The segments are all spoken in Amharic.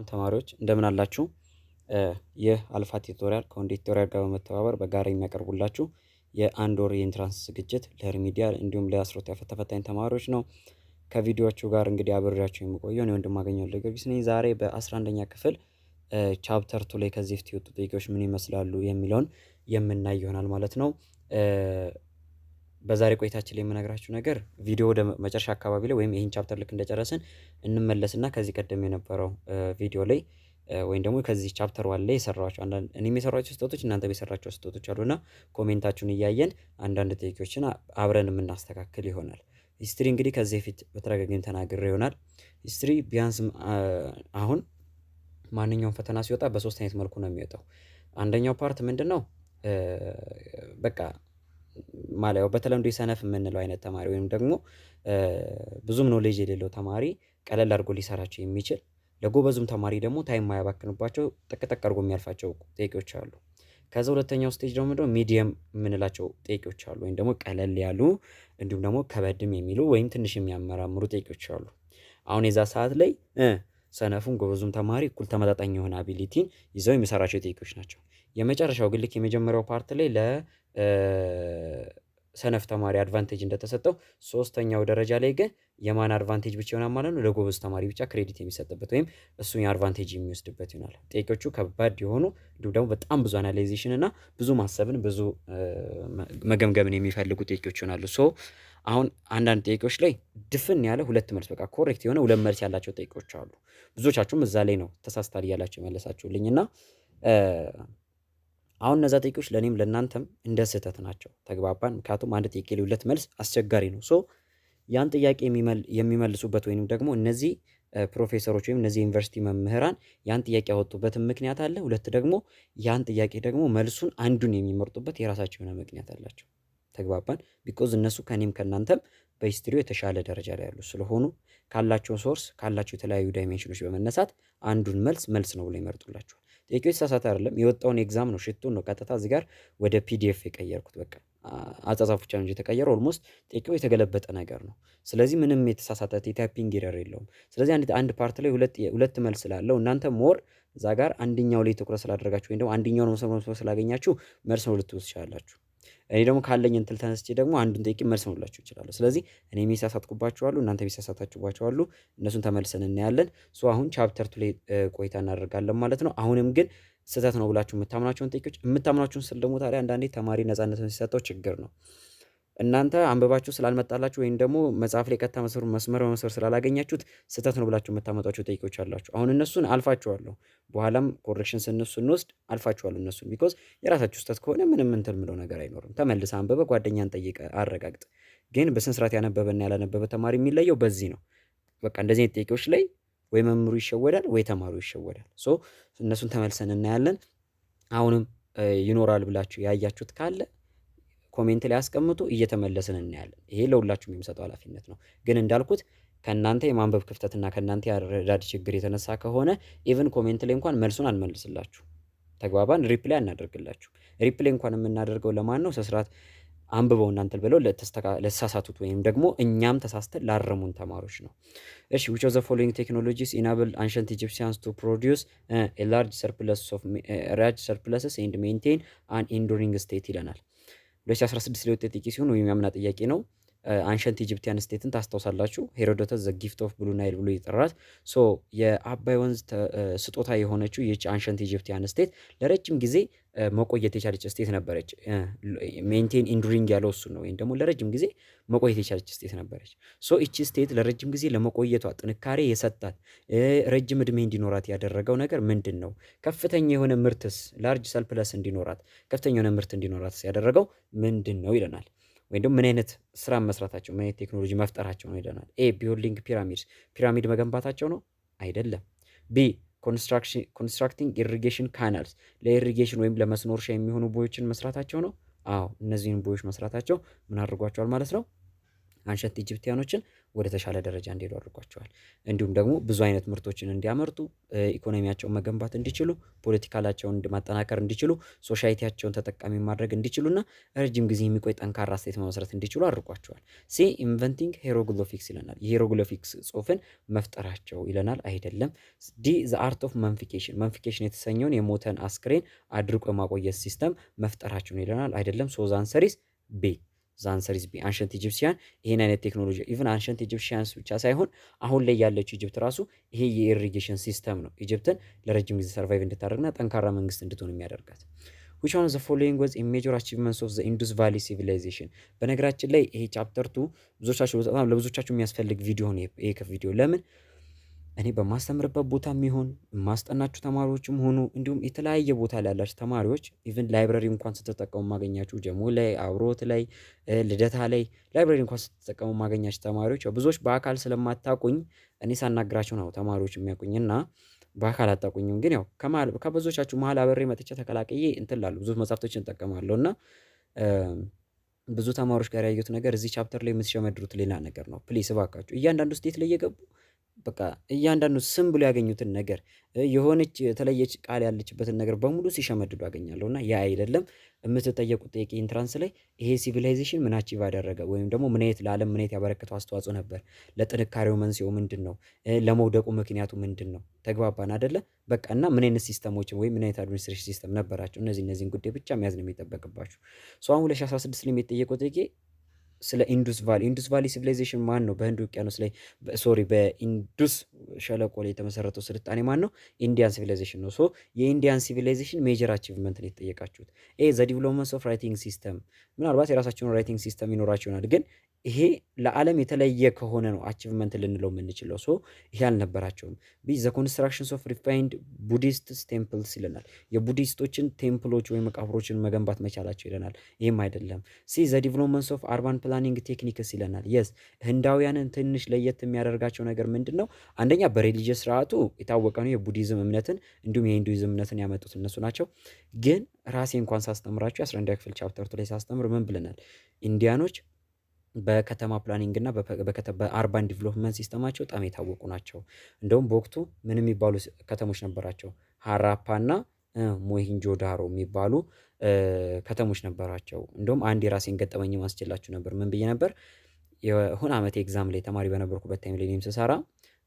ተማሪዎች እንደምን አላችሁ? ይህ አልፋ ቲቶሪያል ከወንዴ ቲቶሪያል ጋር በመተባበር በጋራ የሚያቀርቡላችሁ የአንድ ወር የኢንትራንስ ዝግጅት ለሪሚዲያል እንዲሁም ለ12ኛ ተፈታኝ ተማሪዎች ነው። ከቪዲዮዎቹ ጋር እንግዲህ አብሬያችሁ የምቆየው እኔ ወንድማገኘሁ ለገብስ ነኝ። ዛሬ በ11ኛ ክፍል ቻፕተር 2 ላይ ከዚህ በፊት የወጡ ጥያቄዎች ምን ይመስላሉ የሚለውን የምናይ ይሆናል ማለት ነው። በዛሬ ቆይታችን ላይ የምነግራችሁ ነገር ቪዲዮ ወደ መጨረሻ አካባቢ ላይ ወይም ይህን ቻፕተር ልክ እንደጨረስን እንመለስና ከዚህ ቀደም የነበረው ቪዲዮ ላይ ወይም ደግሞ ከዚህ ቻፕተር ዋን ላይ የሰራኋቸው አንዳንድ እኔም የሰራኋቸው ስህተቶች እናንተ የሰራቸው ስህተቶች አሉና ኮሜንታችሁን እያየን አንዳንድ ጥያቄዎችን አብረን የምናስተካክል ይሆናል። ሂስትሪ እንግዲህ ከዚህ በፊት በተደጋጋሚ ተናግሬ ይሆናል። ሂስትሪ ቢያንስ አሁን ማንኛውም ፈተና ሲወጣ በሶስት አይነት መልኩ ነው የሚወጣው። አንደኛው ፓርት ምንድነው? በቃ ማለት በተለምዶ ሰነፍ የምንለው አይነት ተማሪ ወይም ደግሞ ብዙም ኖሌጅ የሌለው ተማሪ ቀለል አድርጎ ሊሰራቸው የሚችል ለጎበዙም ተማሪ ደግሞ ታይም የማያባክንባቸው ጠቅጠቅ አድርጎ የሚያልፋቸው ጥያቄዎች አሉ። ከዛ ሁለተኛው ስቴጅ ደግሞ ምንድነው? ሚዲየም የምንላቸው ጥያቄዎች አሉ ወይም ደግሞ ቀለል ያሉ እንዲሁም ደግሞ ከበድም የሚሉ ወይም ትንሽ የሚያመራምሩ ጥያቄዎች አሉ። አሁን የዛ ሰዓት ላይ ሰነፉን ጎበዙም ተማሪ እኩል ተመጣጣኝ የሆነ አቢሊቲን ይዘው የሚሰራቸው ጥያቄዎች ናቸው። የመጨረሻው ግን ልክ የመጀመሪያው ፓርት ላይ ለሰነፍ ተማሪ አድቫንቴጅ እንደተሰጠው ሶስተኛው ደረጃ ላይ ግን የማን አድቫንቴጅ ብቻ ይሆናል ማለት ነው? ለጎበዝ ተማሪ ብቻ ክሬዲት የሚሰጥበት ወይም እሱን የአድቫንቴጅ የሚወስድበት ይሆናል። ጥያቄዎቹ ከባድ የሆኑ እንዲሁም ደግሞ በጣም ብዙ አናላይዜሽን እና ብዙ ማሰብን ብዙ መገምገምን የሚፈልጉ ጥያቄዎች ይሆናሉ። ሶ አሁን አንዳንድ ጥያቄዎች ላይ ድፍን ያለ ሁለት መልስ በቃ ኮሬክት የሆነ ሁለት መልስ ያላቸው ጥያቄዎች አሉ። ብዙዎቻችሁም እዛ ላይ ነው ተሳስታል እያላችሁ የመለሳችሁልኝ እና አሁን እነዛ ጥያቄዎች ለእኔም ለእናንተም እንደ ስህተት ናቸው። ተግባባን? ምክንያቱም አንድ ጥያቄ ላይ ሁለት መልስ አስቸጋሪ ነው። ሶ ያን ጥያቄ የሚመልሱበት ወይንም ደግሞ እነዚህ ፕሮፌሰሮች ወይም እነዚህ ዩኒቨርሲቲ መምህራን ያን ጥያቄ ያወጡበትን ምክንያት አለ። ሁለት ደግሞ ያን ጥያቄ ደግሞ መልሱን አንዱን የሚመርጡበት የራሳቸው የሆነ ምክንያት አላቸው። ተግባባን? ቢኮዝ እነሱ ከእኔም ከእናንተም በሂስትሪው የተሻለ ደረጃ ላይ ያሉ ስለሆኑ ካላቸው ሶርስ ካላቸው የተለያዩ ዳይሜንሽኖች በመነሳት አንዱን መልስ ነው ብሎ ይመርጡላቸዋል። ጥያቄው የተሳሳተ አይደለም፣ የወጣውን ኤግዛም ነው ሽቱን ነው ቀጥታ እዚህ ጋር ወደ ፒዲኤፍ የቀየርኩት። በቃ አጻጻፍ ብቻ ነው የተቀየረው። ኦልሞስት ጥያቄው የተገለበጠ ነገር ነው። ስለዚህ ምንም የተሳሳተ የታይፒንግ ኤረር የለውም። ስለዚህ አንድ ፓርት ላይ ሁለት መልስ ስላለው እናንተ ሞር እዛ ጋር አንደኛው ላይ ትኩረት ስላደረጋችሁ ወይም ደግሞ አንደኛውን መስመር ስላገኛችሁ መልስ ነው ልትወስዱ ትችላላችሁ። እኔ ደግሞ ካለኝ እንትን ተነስቼ ደግሞ አንዱን ጥያቄ መልስ ነው ልላችሁ እችላለሁ። ስለዚህ እኔ የሚሳሳትኩባችሁ አሉ፣ እናንተ የሚሳሳታችሁባችሁ አሉ። እነሱን ተመልሰን እናያለን። ሶ አሁን ቻፕተር 2 ላይ ቆይታ እናደርጋለን ማለት ነው። አሁንም ግን ስህተት ነው ብላችሁ የምታምናቸውን ጥያቄዎች የምታምናቸውን ስል ደግሞ ታዲያ አንዳንዴ ተማሪ ነፃነትን ሲሰጠው ችግር ነው። እናንተ አንብባችሁ ስላልመጣላችሁ ወይም ደግሞ መጽሐፍ ላይ ቀጥታ መስመር በመስመር ስላላገኛችሁት ስህተት ነው ብላችሁ የምታመጧቸው ጥያቄዎች አላችሁ። አሁን እነሱን አልፋችኋለሁ። በኋላም ኮሬክሽን ስንወስድ አልፋችኋለሁ እነሱን። ቢኮዝ የራሳችሁ ስህተት ከሆነ ምንም እንትን ምለው ነገር አይኖርም። ተመልሰህ አንብበ ጓደኛን ጠይቀ አረጋግጥ። ግን በስነ ስርዓት ያነበበና ያላነበበ ተማሪ የሚለየው በዚህ ነው። በቃ እንደዚህ አይነት ጥያቄዎች ላይ ወይ መምህሩ ይሸወዳል ወይ ተማሪው ይሸወዳል። ሶ እነሱን ተመልሰን እናያለን። አሁንም ይኖራል ብላችሁ ያያችሁት ካለ ኮሜንት ላይ አስቀምጡ፣ እየተመለስን እናያለን። ይሄ ለሁላችሁም የሚሰጠው ኃላፊነት ነው። ግን እንዳልኩት ከእናንተ የማንበብ ክፍተትና ከእናንተ ያረዳድ ችግር የተነሳ ከሆነ ኢቭን ኮሜንት ላይ እንኳን መልሱን አንመልስላችሁ። ተግባባን? ሪፕላይ አናደርግላችሁ። ሪፕላይ እንኳን የምናደርገው ለማን ነው? ስርዓት አንብበው እናንተ ብለው ለተሳሳቱት ወይም ደግሞ እኛም ተሳስተን ላረሙን ተማሪዎች ነው። እሺ which of the following technologies enabled ancient Egyptians to produce a large surpluses and maintain an enduring state ይለናል። 2016 ላይ ወጣ ጥያቄ ሲሆን ወይም ያምና ጥያቄ ነው። አንሸንት ኢጂፕቲያን ስቴትን ታስታውሳላችሁ። ሄሮዶተስ ዘ ጊፍት ኦፍ ብሉ ናይል ብሎ ይጠራል። ሶ የአባይ ወንዝ ስጦታ የሆነችው ይህች አንሸንት ኢጂፕቲያን ስቴት ለረጅም ጊዜ መቆየት የቻለች ስቴት ነበረች። ሜንቴን ኢንዱሪንግ ያለው እሱ ነው፣ ወይም ደግሞ ለረጅም ጊዜ መቆየት የቻለች ስቴት ነበረች። ሶ እቺ ስቴት ለረጅም ጊዜ ለመቆየቷ ጥንካሬ የሰጣት ረጅም እድሜ እንዲኖራት ያደረገው ነገር ምንድን ነው? ከፍተኛ የሆነ ምርትስ ላርጅ ሰልፕለስ እንዲኖራት ከፍተኛ የሆነ ምርት እንዲኖራት ያደረገው ምንድን ነው ይለናል። ወይም ደግሞ ምን አይነት ስራ መስራታቸው፣ ምን አይነት ቴክኖሎጂ መፍጠራቸው ነው ይለናል። ኤ ቢልዲንግ ፒራሚድ መገንባታቸው ነው? አይደለም። ቢ ኮንስትራክቲንግ ኢሪጌሽን ካናልስ ለኢሪጌሽን ወይም ለመስኖ እርሻ የሚሆኑ ቦዮችን መስራታቸው ነው? አዎ፣ እነዚህን ቦዮች መስራታቸው ምን አድርጓቸዋል ማለት ነው? አንሸንት ኢጂፕቲያኖችን ወደ ተሻለ ደረጃ እንዲሄዱ አድርጓቸዋል። እንዲሁም ደግሞ ብዙ አይነት ምርቶችን እንዲያመርቱ፣ ኢኮኖሚያቸውን መገንባት እንዲችሉ፣ ፖለቲካላቸውን ማጠናከር እንዲችሉ፣ ሶሳይቲያቸውን ተጠቃሚ ማድረግ እንዲችሉና ረጅም ጊዜ የሚቆይ ጠንካራ ስቴት መመስረት እንዲችሉ አድርጓቸዋል። ሲ ኢንቨንቲንግ ሄሮግሊፊክስ ይለናል። የሄሮግሊፊክስ ጽሁፍን መፍጠራቸው ይለናል። አይደለም። ዲ ዘ አርት ኦፍ መንፊኬሽን፣ መንፊኬሽን የተሰኘውን የሞተን አስክሬን አድርቆ የማቆየት ሲስተም መፍጠራቸው ነው ይለናል። አይደለም። ሶ ዘ አንሰር ኢዝ ቢ። ዘ አንሰር ኢዝ ቢ። አንሸንት ኢጂፕሲያን ይሄን አይነት ቴክኖሎጂ ኢቭን አንሸንት ኢጂፕሽያንስ ብቻ ሳይሆን አሁን ላይ ያለችው ኢጅፕት ራሱ ይሄ የኢሪጌሽን ሲስተም ነው ኢጅፕትን ለረጅም ጊዜ ሰርቫይቭ እንድታደርግና ጠንካራ መንግስት እንድትሆን የሚያደርጋት። which one of the following was a major achievements of the Indus Valley civilization? በነገራችን ላይ ይሄ ቻፕተር 2 ብዙዎቻችሁ በጣም ለብዙዎቻችሁ የሚያስፈልግ ቪዲዮ ነው። ይሄ ቪዲዮ ለምን እኔ በማስተምርበት ቦታም ይሁን ማስጠናችሁ ተማሪዎችም ሆኑ እንዲሁም የተለያየ ቦታ ላይ ያላችሁ ተማሪዎች ኢቭን ላይብረሪ እንኳን ስትጠቀሙ ማገኛችሁ ጀሞ ላይ፣ አብሮት ላይ፣ ልደታ ላይ ላይብረሪ እንኳን ስትጠቀሙ ማገኛችሁ ተማሪዎች ብዙዎች በአካል ስለማታውቁኝ እኔ ሳናግራችሁ ነው ተማሪዎች የሚያውቁኝና በአካል አታውቁኝም። ግን ያው ከብዙዎቻችሁ መሀል አብሬ መጥቼ ተቀላቅዬ እንትን ላሉ ብዙ መጽሐፍቶችን እጠቀማለሁ እና ብዙ ተማሪዎች ጋር ያየሁት ነገር እዚህ ቻፕተር ላይ የምትሸመድሩት ሌላ ነገር ነው። ፕሊስ እባካችሁ እያንዳንዱ ስቴት ላይ እየገቡ በቃ እያንዳንዱ ስም ብሎ ያገኙትን ነገር የሆነች የተለየች ቃል ያለችበትን ነገር በሙሉ ሲሸመድዱ አገኛለሁ እና ያ አይደለም የምትጠየቁት ጥያቄ ኢንትራንስ ላይ ይሄ ሲቪላይዜሽን ምን አቺቭ አደረገ ወይም ደግሞ ምን አይነት ለዓለም ምን አይነት ያበረከተው አስተዋጽኦ ነበር፣ ለጥንካሬው መንስኤው ምንድን ነው፣ ለመውደቁ ምክንያቱ ምንድን ነው? ተግባባን አይደለ? በቃ እና ምን አይነት ሲስተሞችን ወይም ምን አይነት አድሚኒስትሬሽን ሲስተም ነበራቸው? እነዚህን ጉዳይ ብቻ መያዝ ነው የሚጠበቅባችሁ። አሁን 2016 ላይ የሚጠየቀው ጥያቄ ስለ ኢንዱስ ቫሊ ሲቪላይዜሽን ማን ነው? በህንድ ውቅያኖስ ላይ በኢንዱስ ሸለቆ ላይ የተመሰረተው ስልጣኔ ማን ነው? ኢንዲያን ሲቪላይዜሽን ነው። ሶ የኢንዲያን ሲቪላይዜሽን ሜጀር አቺቭመንት ነው የተጠየቃችሁት። ዘ ዲቨሎፕመንት ኦፍ ራይቲንግ ሲስተም፣ ምናልባት የራሳቸውን ራይቲንግ ሲስተም ይኖራቸው ይሆናል ግን ይሄ ለዓለም የተለየ ከሆነ ነው አቺቭመንት ልንለው የምንችለው። ሶ ይሄ አልነበራቸውም። ቢ ዘ ኮንስትራክሽንስ ኦፍ ሪፋይንድ ቡዲስትስ ቴምፕልስ ይለናል። የቡዲስቶችን ቴምፕሎች ወይም መቃብሮችን መገንባት መቻላቸው ይለናል። ይህም አይደለም። ሲ ዘ ዲቨሎፕመንትስ ኦፍ አርባን ፕላኒንግ ቴክኒክስ ይለናል። የስ ህንዳውያንን ትንሽ ለየት የሚያደርጋቸው ነገር ምንድን ነው? አንደኛ በሬሊጂየስ ስርዓቱ የታወቀ ነው። የቡዲዝም እምነትን እንዲሁም የሂንዱይዝም እምነትን ያመጡት እነሱ ናቸው። ግን ራሴ እንኳን ሳስተምራቸው 11ኛ ክፍል ቻፕተር ላይ ሳስተምር ምን ብለናል? ኢንዲያኖች በከተማ ፕላኒንግ እና በአርባን ዲቨሎፕመንት ሲስተማቸው በጣም የታወቁ ናቸው። እንደውም በወቅቱ ምን የሚባሉ ከተሞች ነበራቸው? ሀራፓ እና ሞሂንጆ ዳሮ የሚባሉ ከተሞች ነበራቸው። እንደውም አንድ የራሴን ገጠመኝ ማስችላችሁ ነበር። ምን ብዬ ነበር? የሆነ ዓመት ኤግዛም ላይ ተማሪ በነበርኩበት ታይም ላይ ስሰራ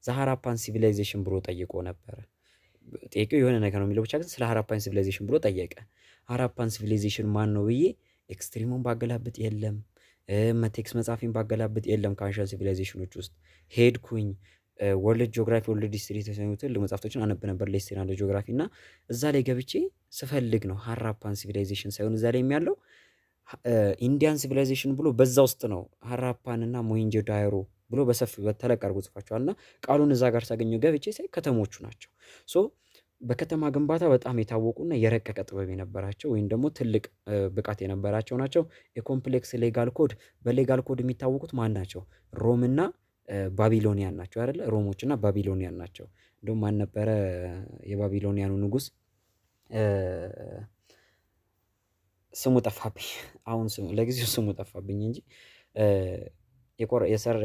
ዘሀራፓን ሲቪላይዜሽን ብሎ ጠይቆ ነበረ። ጠይቄው የሆነ ነገር ነው የሚለው ብቻ ግን ስለ ሀራፓን ሲቪላይዜሽን ብሎ ጠየቀ። ሀራፓን ሲቪላይዜሽን ማን ነው ብዬ ኤክስትሪሙን ባገላብጥ የለም፣ ቴክስ መጽሐፊን ባገላብጥ የለም። ከአንሸንት ሲቪላይዜሽኖች ውስጥ ሄድኩኝ። ወርልድ ጂኦግራፊ፣ ወርልድ ሂስትሪ የተሰኙትን መጽሐፍቶችን አነብ ነበር፣ ለሂስትሪ እና ለጂኦግራፊ እና እዛ ላይ ገብቼ ስፈልግ ነው ሀራፓን ሲቪላይዜሽን ሳይሆን እዛ ላይ የሚያለው ኢንዲያን ሲቪላይዜሽን ብሎ በዛ ውስጥ ነው ሀራፓን እና ሞሄንጆ ዳሮ ብሎ በሰፊው በተለቅ አድርጎ ጽፏቸዋል። እና ቃሉን እዛ ጋር ሳገኘው ገብቼ ሳይ ከተሞቹ ናቸው። ሶ በከተማ ግንባታ በጣም የታወቁና የረቀቀ ጥበብ የነበራቸው ወይም ደግሞ ትልቅ ብቃት የነበራቸው ናቸው። የኮምፕሌክስ ሌጋል ኮድ፣ በሌጋል ኮድ የሚታወቁት ማን ናቸው? ሮምና ባቢሎኒያን ናቸው አይደለ? ሮሞችና ባቢሎኒያን ናቸው። እንደውም ማን ነበረ የባቢሎኒያኑ ንጉስ? ስሙ ጠፋብኝ። አሁን ለጊዜው ስሙ ጠፋብኝ እንጂ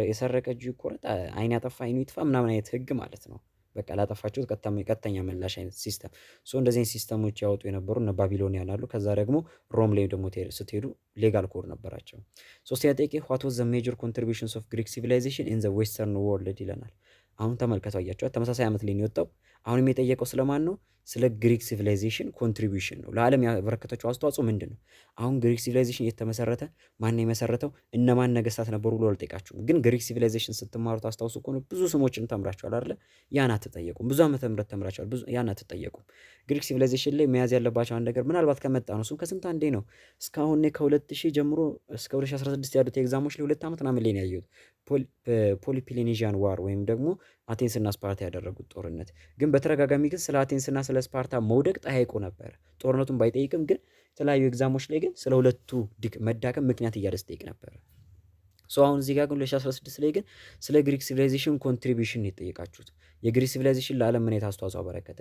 የሰረቀ እጁ ይቆረጥ፣ አይን ያጠፋ አይኑ ይጥፋ ምናምን አይነት ህግ ማለት ነው። በቃ ላጠፋችሁት ቀጥተኛ ምላሽ አይነት ሲስተም። እንደዚህ አይነት ሲስተሞች ያወጡ የነበሩ እነ ባቢሎኒያን አሉ። ከዛ ደግሞ ሮም ላይ ደግሞ ስትሄዱ ሌጋል ኮድ ነበራቸው። ሶስተኛ ጥያቄ ዋት ዋዝ ዘ ሜጀር ኮንትሪቢዩሽንስ ኦፍ ግሪክ ሲቪላይዜሽን ኢን ዘ ዌስተርን ወርልድ ይለናል። አሁን ተመልከቱ፣ አያቸዋል። ተመሳሳይ ዓመት ላይ ነው የወጣው። አሁንም የጠየቀው ስለማን ነው? ስለ ግሪክ ሲቪላይዜሽን ኮንትሪቢዩሽን ነው። ለዓለም ያበረከተችው አስተዋጽኦ ምንድን ነው? አሁን ግሪክ ሲቪላይዜሽን የተመሰረተ ማን የመሰረተው እነማን ነገስታት ነበሩ ብሎ አልጠይቃችሁም። ግን ግሪክ ሲቪላይዜሽን ስትማሩት አስታውሱ ከሆነ ብዙ ስሞችን ተምራችኋል አይደለ? ያን አትጠየቁም። ብዙ ዓመተ ምህረት ተምራችኋል፣ ያን አትጠየቁም። ግሪክ ሲቪላይዜሽን ላይ መያዝ ያለባቸው አንድ ነገር ምናልባት ከመጣ ነው፣ እሱም ከስንት አንዴ ነው። እስካሁን ከ2000 ጀምሮ እስከ 2016 ያሉት ኤግዛሞች ላይ 2 ዓመት ምናምን ላይ ነው ያየሁት። ፖሊፒሌኔዥያን ዋር ወይም ደግሞ አቴንስና ስፓርታ ያደረጉት ጦርነት። ግን በተደጋጋሚ ግን ስለ አቴንስና ስለ ስፓርታ መውደቅ ጠያይቆ ነበር። ጦርነቱን ባይጠይቅም ግን የተለያዩ ኤግዛሞች ላይ ግን ስለ ሁለቱ መዳከም ምክንያት እያለ ስጠይቅ ነበር። አሁን እዚህ ጋር ግን 2016 ላይ ግን ስለ ግሪክ ሲቪላይዜሽን ኮንትሪቢዩሽን የጠየቃችሁት። የግሪክ ሲቪላይዜሽን ለዓለም ምን አይነት አስተዋጽኦ አበረከተ?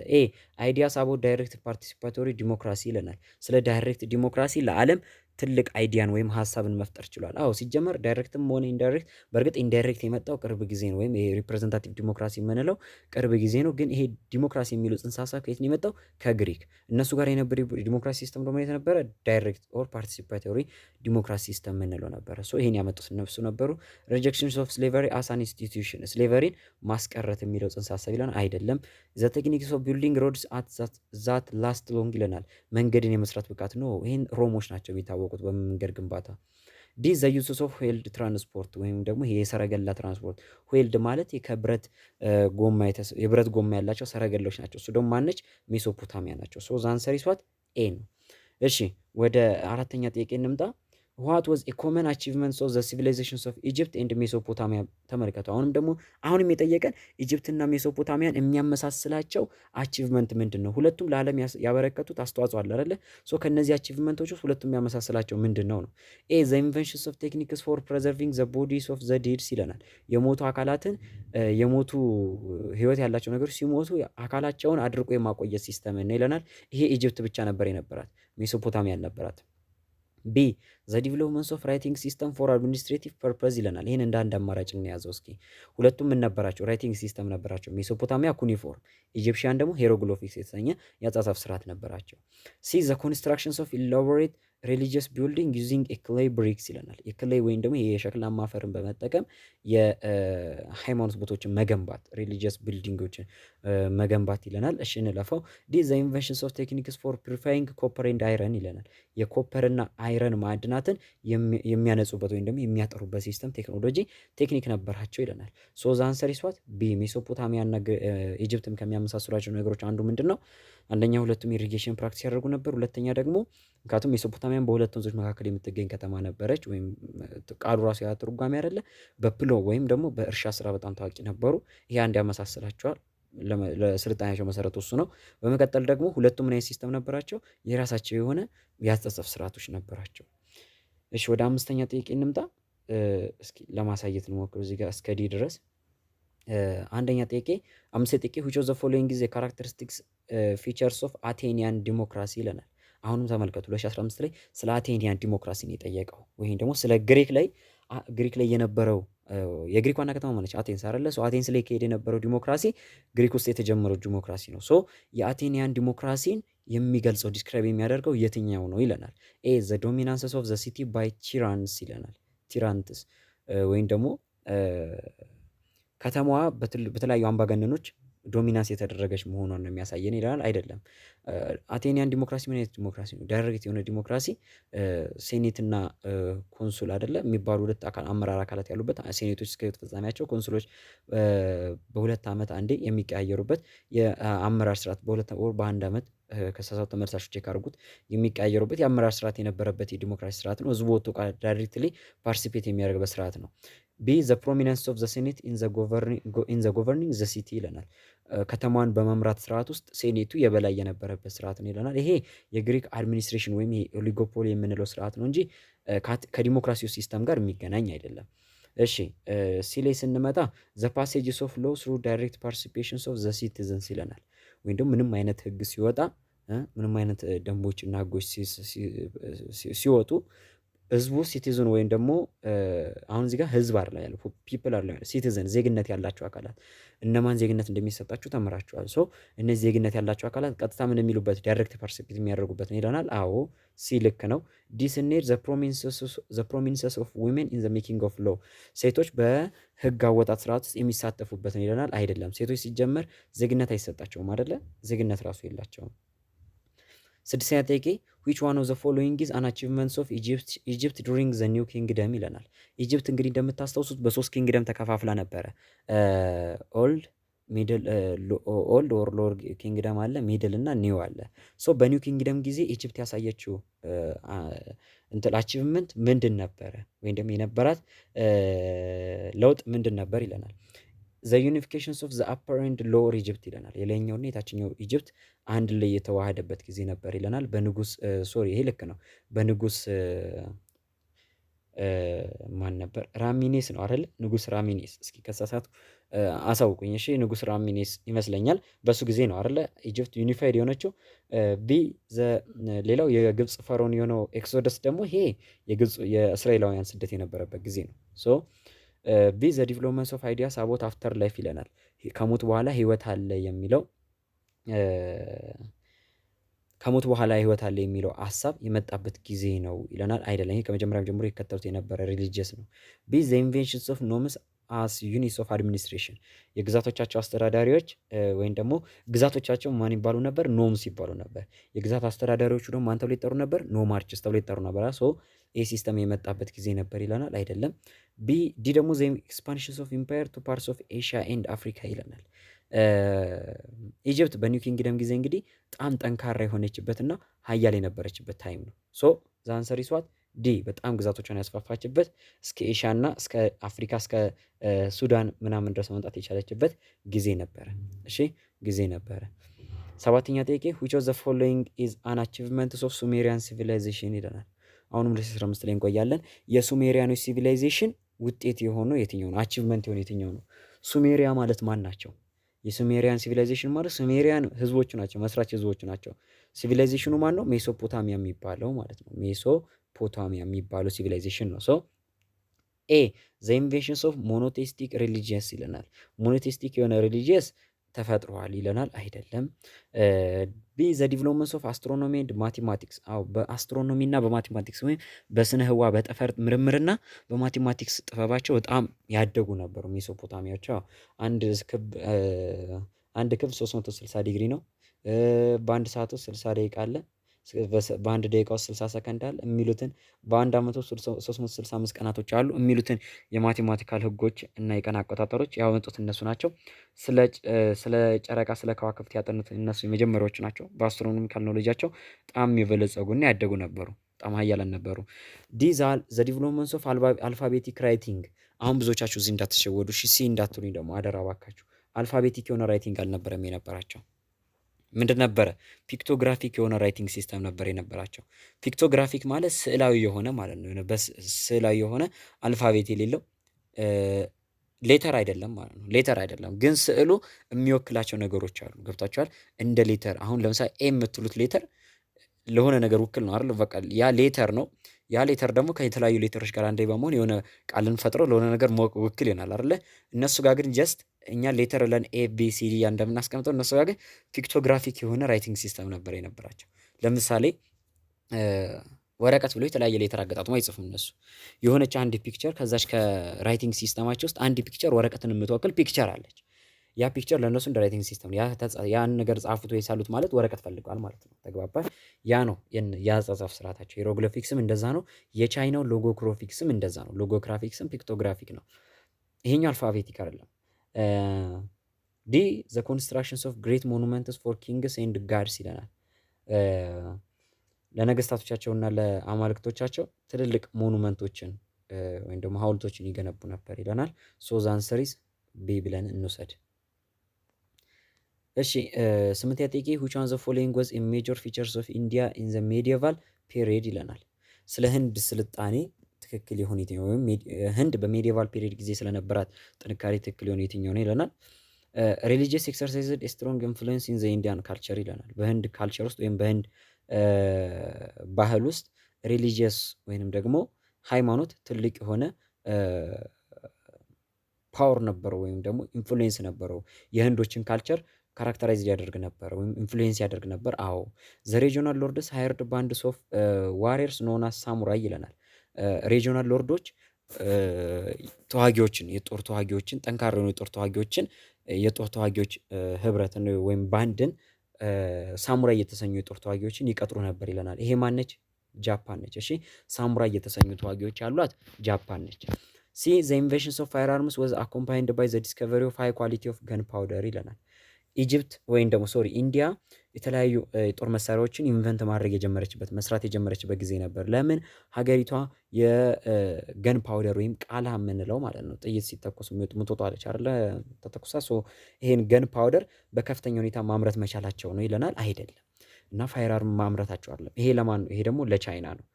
አይዲያስ አባውት ዳይሬክት ፓርቲሲፓቶሪ ዲሞክራሲ ይለናል። ስለ ዳይሬክት ዲሞክራሲ ለዓለም ትልቅ አይዲያን ወይም ሀሳብን መፍጠር ችሏል። አዎ ሲጀመር ዳይሬክትም ሆነ ኢንዳይሬክት፣ በእርግጥ ኢንዳይሬክት የመጣው ቅርብ ጊዜ ነው፣ ወይም ይሄ ሪፕሬዘንታቲቭ ዲሞክራሲ የምንለው ቅርብ ጊዜ ነው። ግን ይሄ ዲሞክራሲ የሚለው ጽንሰ ሀሳብ ከየት ነው የመጣው? ከግሪክ። እነሱ ጋር የነበረ ዲሞክራሲ ሲስተም ደግሞ የነበረ ዳይሬክት ኦር ፓርቲሲፓቶሪ ዲሞክራሲ ሲስተም የምንለው ነበረ። ሶ ይሄን ያመጡት እነሱ ነበሩ። ሪጀክሽንስ ኦፍ ስሌቨሪ አስ አን ኢንስቲትዩሽን፣ ስሌቨሪን ማስቀረት የሚለው ጽንሰ ሀሳብ ይለናል። አይደለም። ዘ ቴክኒክስ ኦፍ ቢልዲንግ ሮድስ አት ዛት ላስት ሎንግ ይለናል። መንገድን የመስራት ብቃት ነው። ይህን ሮሞች ናቸው የሚታወቁት በመንገድ ግንባታ። ዲ ዘ ዩስስ ኦፍ ዌልድ ትራንስፖርት ወይም ደግሞ ይሄ የሰረገላ ትራንስፖርት። ዌልድ ማለት ከብረት ጎማ የብረት ጎማ ያላቸው ሰረገላዎች ናቸው። እሱ ደግሞ ማነች? ሜሶፖታሚያ ናቸው። ሶ ዛን ሰሪሷት ኤ ነው። እሺ ወደ አራተኛ ጥያቄ እንምጣ። ዋት ዋዝ ኤ ኮመን አቺቭመንትስ ኦፍ ዘ ሲቪላይዜሽንስ ኦፍ ኢጅፕት ኤንድ ሜሶፖታሚያ። ተመልከቱ። አሁንም የጠየቀን ኢጅፕትና ሜሶፖታሚያን የሚያመሳስላቸው አቺቭመንት ምንድን ነው? ሁለቱም ለዓለም ያበረከቱት አስተዋጽኦ አለ አይደለ? ሶ ከነዚህ አቺቭመንቶች ውስጥ ሁለቱም የሚያመሳስላቸው ምንድን ነው ነው? ኤ ዘ ኢንቨንሽንስ ኦፍ ቴክኒክስ ፎር ፕሬዘርቪንግ ዘ ቦዲስ ኦፍ ዘ ዲድስ ይለናል። የሞቱ አካላትን የሞቱ ህይወት ያላቸው ነገሮች ሲሞቱ አካላቸውን አድርቆ የማቆየት ሲስተም ነው ይለናል። ይሄ ኢጅፕት ብቻ ነበር የነበራት፣ ሜሶፖታሚያ አልነበራት። ቢ ዘ ዲቨሎፕመንት ኦፍ ራይቲንግ ሲስተም ፎር አድሚኒስትሬቲቭ ፐርፐዝ ይለናል። ይህን እንደ አንድ አማራጭ እንያዘው እስኪ። ሁለቱም ምን ነበራቸው? ራይቲንግ ሲስተም ነበራቸው። ሜሶፖታሚያ ኩኒፎርም፣ ኢጂፕሽያን ደግሞ ሄሮግሎፊክስ የተሰኘ የአጻጻፍ ስርዓት ነበራቸው። ሲ ዘ ኮንስትራክሽንስ ኦፍ ኢላቦሬት ሪሊጂየስ ቢልዲንግ ዩዚንግ ክሌይ ብሪክስ ይለናል። የክሌይ ወይም ደግሞ የሸክላ አፈርን በመጠቀም የሃይማኖት ቦታዎችን መገንባት፣ ሪሊጂየስ ቢልዲንጎችን መገንባት ይለናል። እሺ እንለፋው። ዲ ዘ ኢንቨንሽንስ ኦፍ ቴክኒክስ ፎር ፒሪፋይንግ ኮፐር ኤንድ አይረን ይለናል። የኮፐርና አይረን ማዕድናትን የሚያነጹበት ወይም ደግሞ የሚያጠሩበት ሲስተም ቴክኖሎጂ ቴክኒክ ነበራቸው ይለናል። ሶ ዘ አንሰር ኢዝ ዋት ቢ። ሜሶፖታሚያና ኢጅፕትም ከሚያመሳስሏቸው ነገሮች አንዱ ምንድን ነው? አንደኛ ሁለቱም ኢሪጌሽን ፕራክቲስ ያደርጉ ነበር። ሁለተኛ ደግሞ ምክንያቱም ሜሶፖታሚያን በሁለት ወንዞች መካከል የምትገኝ ከተማ ነበረች። ወይም ቃሉ ራሱ ያ ትርጓሜ አይደለ? በፕሎ ወይም ደግሞ በእርሻ ስራ በጣም ታዋቂ ነበሩ። ይሄ አንድ ያመሳስላቸዋል። ለስልጣኔያቸው መሰረቱ እሱ ነው። በመቀጠል ደግሞ ሁለቱም ምን አይነት ሲስተም ነበራቸው? የራሳቸው የሆነ የአስተሳሰብ ስርዓቶች ነበራቸው። እሺ ወደ አምስተኛ ጥያቄ እንምጣ። እስኪ ለማሳየት እንሞክር እዚህ ጋር እስከ ዲ ድረስ። አንደኛ ጥያቄ አምስት ጥያቄ which of the following is a characteristics features of Athenian democracy ይለናል። አሁንም ተመልከቱ 2015 ላይ ስለ አቴኒያን ዲሞክራሲ ነው የጠየቀው፣ ወይም ደግሞ ስለ ግሪክ ላይ የነበረው የግሪክ ዋና ከተማ ማለች አቴንስ አይደለ? ሶ አቴንስ ላይ ከሄደ የነበረው ዲሞክራሲ ግሪክ ውስጥ የተጀመረው ዲሞክራሲ ነው። ሶ የአቴኒያን ዲሞክራሲን የሚገልጸው ዲስክራይብ የሚያደርገው የትኛው ነው ይለናል። ኤ ዘ ዶሚናንስስ ኦፍ ዘ ሲቲ ባይ ቲራንስ ይለናል። ቲራንትስ ወይም ደግሞ ከተማዋ በተለያዩ አምባገነኖች ዶሚናንስ የተደረገች መሆኗን ነው የሚያሳየን ይላል። አይደለም። አቴኒያን ዲሞክራሲ ምን አይነት ዲሞክራሲ ነው? ዳይሬክት የሆነ ዲሞክራሲ፣ ሴኔት እና ኮንሱል አይደለ የሚባሉ ሁለት አመራር አካላት ያሉበት፣ ሴኔቶች እስከ ሕይወት ፍጻሜያቸው፣ ኮንሱሎች በሁለት ዓመት አንዴ የሚቀያየሩበት የአመራር ስርዓት፣ በሁለት ወር በአንድ ዓመት ከሳሳቱ ተመልሳቾች የካርጉት የሚቀያየሩበት የአመራር ስርዓት የነበረበት የዲሞክራሲ ስርዓት ነው። ህዝቡ ወጥቶ ዳይሬክትሊ ፓርቲሲፔት የሚያደርግበት ስርዓት ነው። ቢ ዘ ፕሮሚነንስ ኦፍ ዘ ሴኔት ኢን ዘ ጎቨርኒንግ ዘ ሲቲ ይለናል። ከተማዋን በመምራት ስርዓት ውስጥ ሴኔቱ የበላይ የነበረበት ስርዓት ነው ይለናል። ይሄ የግሪክ አድሚኒስትሬሽን ወይም ይሄ ኦሊጎፖሊ የምንለው ስርዓት ነው እንጂ ከዲሞክራሲው ሲስተም ጋር የሚገናኝ አይደለም። እሺ ሲ ላይ ስንመጣ ዘ ፓሴጅስ ኦፍ ሎው ስሩ ዳይሬክት ፓርቲሲፔሽንስ ኦፍ ዘ ሲቲዝንስ ይለናል። ወይም ደግሞ ምንም አይነት ህግ ሲወጣ፣ ምንም አይነት ደንቦችና ህጎች ሲወጡ ህዝቡ ሲቲዝን ወይም ደግሞ አሁን እዚህ ጋር ህዝብ አይደለ ያለው ፒፕል አይደለ ያለው ሲቲዝን ዜግነት ያላቸው አካላት እነማን ዜግነት እንደሚሰጣቸው ተምራቸዋል። ሶ እነዚህ ዜግነት ያላቸው አካላት ቀጥታ ምን የሚሉበት ዳይሬክት ፓርቲሲፔት የሚያደርጉበት ነው ይለናል። አዎ ሲ ልክ ነው። ዲ ስንሄድ ዘ ፕሮሚንሰስ ኦፍ ዊሜን ኢን ዘ ሜኪንግ ኦፍ ሎ ሴቶች በህግ አወጣት ስርዓት ውስጥ የሚሳተፉበት ነው ይለናል። አይደለም። ሴቶች ሲጀመር ዜግነት አይሰጣቸውም አይደለ? ዜግነት ራሱ የላቸውም። ስድስተኛ ጥያቄ which one of the following is an achievements of Egypt during the new kingdom ይለናል። ኢጅፕት እንግዲህ እንደምታስታውሱት በሶስት ኪንግደም ተከፋፍላ ነበረ። ኦልድ ሚድል ኦልድ ኦር ሎወር ኪንግደም አለ፣ ሚድል እና ኒው አለ። ሶ በኒው ኪንግደም ጊዜ ኢጅፕት ያሳየችው አቺቭመንት ምንድን ነበረ? ወይም ደግሞ የነበራት ለውጥ ምንድን ነበር ይለናል። ዘ ዩኒፊኬሽንስ ኦፍ ዘ አፐር ኤንድ ሎወር ኢጅፕት ይለናል። የላይኛውና የታችኛው ኢጅፕት አንድ ላይ የተዋሃደበት ጊዜ ነበር ይለናል። በንጉስ ሶሪ ይሄ ልክ ነው። በንጉስ ማን ነበር? ራሚኔስ ነው አይደል? ንጉስ ራሚኔስ። እስኪ ከሳሳቱ አሳውቁኝ እሺ። ንጉስ ራሚኔስ ይመስለኛል በሱ ጊዜ ነው አይደለ ኢጅፕት ዩኒፋይድ የሆነችው። ቢ ሌላው የግብፅ ፈርዖን የሆነው ኤክሶደስ ደግሞ ይሄ የግብፅ የእስራኤላውያን ስደት የነበረበት ጊዜ ነው። ሶ ቢ ዘ ዲቨሎፕመንት ኦፍ አይዲያስ አቦት አፍተር ላይፍ ይለናል። ከሞት በኋላ ህይወት አለ የሚለው ከሞት በኋላ ህይወት አለ የሚለው ሀሳብ የመጣበት ጊዜ ነው ይለናል። አይደለም፣ ይሄ ከመጀመሪያም ጀምሮ ይከተሉት የነበረ ሪሊጂየስ ነው። ቢ ዘ ኢንቬንሽንስ ኦፍ ኖምስ አስ ዩኒትስ ኦፍ አድሚኒስትሬሽን የግዛቶቻቸው አስተዳዳሪዎች ወይም ደግሞ ግዛቶቻቸው ማን ይባሉ ነበር? ኖምስ ይባሉ ነበር። የግዛት አስተዳዳሪዎቹ ደግሞ ማን ተብሎ ይጠሩ ነበር? ኖማርችስ ተብሎ ይጠሩ ነበር። ሶ ይህ ሲስተም የመጣበት ጊዜ ነበር ይለናል። አይደለም። ዲ ደግሞ ዘ ኤክስፓንሽንስ ኦፍ ኢምፓየር ቱ ፓርትስ ኦፍ ኤሽያ ኤንድ አፍሪካ ይለናል። ኢጅፕት በኒው ኪንግደም ጊዜ እንግዲህ በጣም ጠንካራ የሆነችበትና ሀያል የነበረችበት ታይም ነው። ሶ ዘ አንሰር ኢዝ ዋት ዲ በጣም ግዛቶቿን ያስፋፋችበት እስከ ኤሽያ እና እስከ አፍሪካ እስከ ሱዳን ምናምን ድረስ መምጣት የቻለችበት ጊዜ ነበረ። እሺ ጊዜ ነበረ። ሰባተኛ ጥያቄ which of the following is an achievement of Sumerian civilization ይለናል። አሁንም ለ15 ላይ እንቆያለን። የሱሜሪያኖች ሲቪላይዜሽን ውጤት የሆነው የትኛው ነው? አቺቭመንት የሆነ የትኛው ነው? ሱሜሪያ ማለት ማን ናቸው? የሱሜሪያን ሲቪላይዜሽን ማለት ሱሜሪያን ህዝቦቹ ናቸው፣ መስራች ህዝቦቹ ናቸው። ሲቪላይዜሽኑ ማን ነው? ሜሶፖታሚያ የሚባለው ማለት ነው። ሜሶፖታሚያ የሚባለው ሲቪላይዜሽን ነው። ሶ ኤ ዘ ኢንቬንሽንስ ኦፍ ሞኖቴስቲክ ሪሊጂየስ ይለናል። ሞኖቴስቲክ የሆነ ሪሊጂየስ ተፈጥሯል ይለናል። አይደለም። ቢ ዘ ዲቨሎፕመንት ኦፍ አስትሮኖሚ ኤንድ ማቴማቲክስ። አዎ በአስትሮኖሚ እና በማቴማቲክስ ወይም በስነ ህዋ በጠፈር ምርምርና በማቴማቲክስ ጥበባቸው በጣም ያደጉ ነበሩ ሜሶፖታሚያዎች። አንድ ክብ 360 ዲግሪ ነው። በአንድ ሰዓት ውስጥ 60 ደቂቃ አለ። በአንድ ደቂቃ ውስጥ 60 ሰከንድ አለ የሚሉትን በአንድ ዓመት ውስጥ 365 ቀናቶች አሉ የሚሉትን የማቴማቲካል ህጎች እና የቀን አቆጣጠሮች ያመጡት እነሱ ናቸው። ስለ ጨረቃ ስለ ከዋክብት ያጠኑት እነሱ የመጀመሪያዎቹ ናቸው። በአስትሮኖሚካል ኖሌጃቸው በጣም የበለጸጉና ያደጉ ነበሩ። በጣም ሀያላን ነበሩ። ዲዛል ዘ ዲቨሎፕመንት ኦፍ አልፋቤቲክ ራይቲንግ። አሁን ብዙዎቻችሁ እዚህ እንዳትሸወዱ እሺ፣ ሲ እንዳትሉኝ ደግሞ አደራ ባካችሁ። አልፋቤቲክ የሆነ ራይቲንግ አልነበረም የነበራቸው። ምንድን ነበረ? ፒክቶግራፊክ የሆነ ራይቲንግ ሲስተም ነበር የነበራቸው። ፒክቶግራፊክ ማለት ስዕላዊ የሆነ ማለት ነው። በስዕላዊ የሆነ አልፋቤት የሌለው ሌተር አይደለም ማለት ነው። ሌተር አይደለም ግን ስዕሉ የሚወክላቸው ነገሮች አሉ። ገብታችኋል? እንደ ሌተር አሁን ለምሳሌ ኤ የምትሉት ሌተር ለሆነ ነገር ውክል ነው አይደል? በቃ ያ ሌተር ነው። ያ ሌተር ደግሞ ከተለያዩ ሌተሮች ጋር አንዴ በመሆን የሆነ ቃልን ፈጥሮ ለሆነ ነገር ውክል ይሆናል አይደለ? እነሱ ጋር ግን ጀስት እኛ ሌተር ለን ኤ ቢ ሲ ዲ እንደምናስቀምጠው እነሱ ጋር ግን ፒክቶግራፊክ የሆነ ራይቲንግ ሲስተም ነበር የነበራቸው። ለምሳሌ ወረቀት ብሎ የተለያየ ሌተር አገጣጥሞ አይጽፉም እነሱ። የሆነች አንድ ፒክቸር ከዛች ከራይቲንግ ሲስተማቸው ውስጥ አንድ ፒክቸር ወረቀትን የምትወክል ፒክቸር አለች። ያ ፒክቸር ለእነሱ እንደ ራይቲንግ ሲስተም ያን ነገር ጻፉት ወይ ሳሉት ማለት ወረቀት ፈልገዋል ማለት ነው። ተግባባል? ያ ነው የአጻጻፍ ስርዓታቸው። ሂሮግሊፊክስም እንደዛ ነው። የቻይናው ሎጎክሮፊክስም እንደዛ ነው። ሎጎግራፊክስም ፒክቶግራፊክ ነው። ይሄኛው አልፋቤቲክ አይደለም። ዲ ዘ ኮንስትራክሽንስ ኦፍ ግሬት ሞኑመንትስ ፎር ኪንግስ ኤንድ ጋድስ ይለናል። ለነገስታቶቻቸውና ለአማልክቶቻቸው ትልልቅ ሞኑመንቶችን ወይም ደግሞ ሀውልቶችን ይገነቡ ነበር ይለናል። ሶ ዘ አንሰር ኢዝ ቢ ብለን እንውሰድ። እሺ ስምንተኛ ጥያቄ which one of the following was a major features of India in the medieval period ይለናል። ስለ ህንድ ስልጣኔ ትክክል የሆነ የትኛው ወይም ህንድ በሜዲየቫል ፔሪድ ጊዜ ስለነበራት ጥንካሬ ትክክል የሆነ የትኛው ነው ይለናል። ሪሊጂየስ ኤክሰርሳይዝድ ስትሮንግ ኢንፍሉዌንስ ኢን ዘ ኢንዲያን ካልቸር ይለናል። በህንድ ካልቸር ውስጥ ወይም በህንድ ባህል ውስጥ ሪሊጂየስ ወይንም ደግሞ ሃይማኖት ትልቅ የሆነ ፓወር ነበረው ወይም ደግሞ ኢንፍሉዌንስ ነበረው። የህንዶችን ካልቸር ካራክተራይዝ ያደርግ ነበር ወይም ኢንፍሉዌንስ ያደርግ ነበር። አዎ ዘ ሬጂዮናል ሎርድስ ሃየርድ ባንድስ ኦፍ ዋሪየርስ ኖን አስ ሳሙራይ ይለናል። ሬጂዮናል ሎርዶች ተዋጊዎችን የጦር ተዋጊዎችን ጠንካራ የሆኑ የጦር ተዋጊዎች ህብረትን ወይም ባንድን ሳሙራይ የተሰኙ የጦር ተዋጊዎችን ይቀጥሩ ነበር ይለናል። ይሄ ማነች? ጃፓን ነች። እሺ ሳሙራይ የተሰኙ ተዋጊዎች ያሏት ጃፓን ነች። ሲ ዘ ኢንቬንሽንስ ኦፍ ፋየር አርምስ ዋዝ አኮምፓይንድ ባይ ዘ ዲስከቨሪ ኦፍ ሃይ ኳሊቲ ኦፍ ገን ፓውደር ይለናል። ኢጅፕት ወይም ደግሞ ኢንዲያ የተለያዩ የጦር መሳሪያዎችን ኢንቨንት ማድረግ መስራት የጀመረችበት ጊዜ ነበር። ለምን? ሀገሪቷ የገን ፓውደር ወይም ቃላ የምንለው ማለት ነው ጥይት ሲተኮስ ምትወጣ አለች አይደለ? ተተኩሳ ይሄን ገን ፓውደር በከፍተኛ ሁኔታ ማምረት መቻላቸው ነው ይለናል። አይደለም። እና ፋየር አርም ማምረታቸው አይደለም። ይሄ ለማን ነው? ይሄ ደግሞ ለቻይና ነው።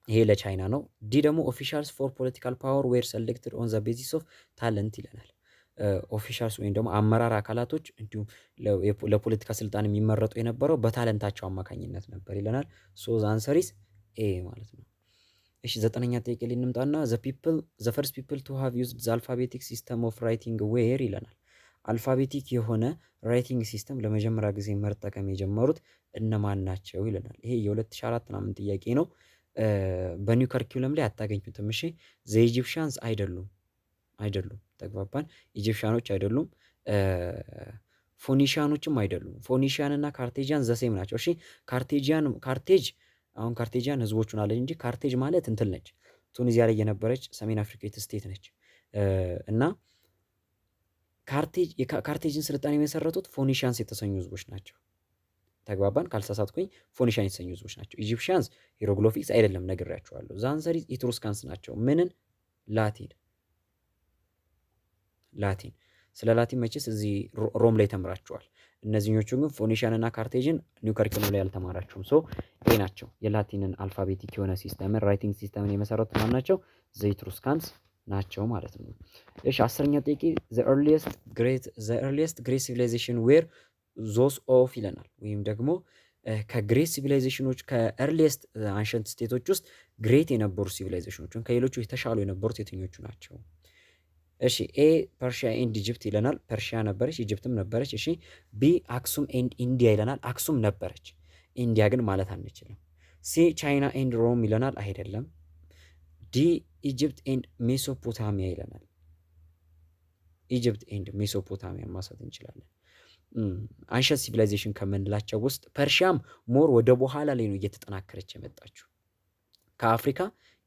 ይሄ ለቻይና ነው። ዲ ደግሞ ኦፊሻልስ ፎር ፖለቲካል ፓወር ዌር ሰሌክትድ ኦን ዘ ቤዚስ ኦፍ ታለንት ይለናል። ኦፊሻልስ ወይም ደግሞ አመራር አካላቶች እንዲሁም ለፖለቲካ ስልጣን የሚመረጡ የነበረው በታለንታቸው አማካኝነት ነበር ይለናል። ሶ ዘ አንሰር ኢዝ ኤ ማለት ነው። እሺ 9ኛ ጥያቄ ላይ እንምጣና ዘ ፈርስት ፒፕል ቱ ሃቭ ዩዝድ ዘ አልፋቤቲክ ሲስተም ኦፍ ራይቲንግ ዌር ይለናል። አልፋቤቲክ የሆነ ራይቲንግ ሲስተም ለመጀመሪያ ጊዜ መጠቀም የጀመሩት እነማን ናቸው ይለናል። ይሄ የ2004 ምናምን ጥያቄ ነው። በኒው ከሪኩለም ላይ አታገኙትም። እሺ ዘ ኢጂፕሽያንስ አይደሉም። ተግባባን። ኢጂፕሽያኖች አይደሉም። ፎኒሽያኖችም አይደሉም። ፎኒሽያን እና ካርቴጂያን ዘሴም ናቸው። እሺ ካርቴጂያን ህዝቦቹን አለ እንጂ ካርቴጅ ማለት እንትን ነች፣ ቱኒዚያ ላይ የነበረች ሰሜን አፍሪካዊት ስቴት ነች። እና ካርቴጅን ስልጣኔ የመሰረቱት ፎኒሽያንስ የተሰኙ ህዝቦች ናቸው። ተግባባን። ካልተሳሳትኩኝ ፎኒሽያን የተሰኙ ህዝቦች ናቸው። ኢጂፕሽያንስ ሂሮግሎፊክስ አይደለም ነግሬያቸዋለሁ። ዛንሰሪ ኢትሩስካንስ ናቸው። ምንን? ላቲን። ስለ ላቲን መቼስ እዚህ ሮም ላይ ተምራችኋል። እነዚህኞቹ ግን ፎኒሽያን እና ካርቴጅን ኒው ከሪኩለም ላይ አልተማራችሁም። ሶ ይሄ ናቸው የላቲንን አልፋቤቲክ የሆነ ሲስተምን ራይቲንግ ሲስተምን የመሰረቱት ማን ናቸው? ዘ ኢትሩስካንስ ናቸው ማለት ነው። እሺ 10ኛ ጥያቄ ዘ ኤርሊየስት ግሬት ሲቪላይዜሽን ዌር ዞስ ኦፍ ይለናል። ወይም ደግሞ ከግሬት ሲቪላይዜሽኖች ከኤርሊየስት አንሸንት ስቴቶች ውስጥ ግሬት የነበሩ ሲቪላይዜሽኖችን ከሌሎቹ የተሻሉ የነበሩት የትኞቹ ናቸው? እሺ ኤ ፐርሺያ ኤንድ ኢጅፕት ይለናል። ፐርሺያ ነበረች፣ ኢጅፕትም ነበረች። እሺ ቢ አክሱም ኤንድ ኢንዲያ ይለናል። አክሱም ነበረች፣ ኢንዲያ ግን ማለት አንችልም። ሲ ቻይና ኤንድ ሮም ይለናል። አይደለም። ዲ ኢጅፕት ኤንድ ሜሶፖታሚያ ይለናል። ኢጅፕት ኤንድ ሜሶፖታሚያ ማሳት እንችላለን። አንሸንት ሲቪላይዜሽን ከምንላቸው ውስጥ ፐርሺያም ሞር ወደ በኋላ ላይ ነው እየተጠናከረች የመጣችው። ከአፍሪካ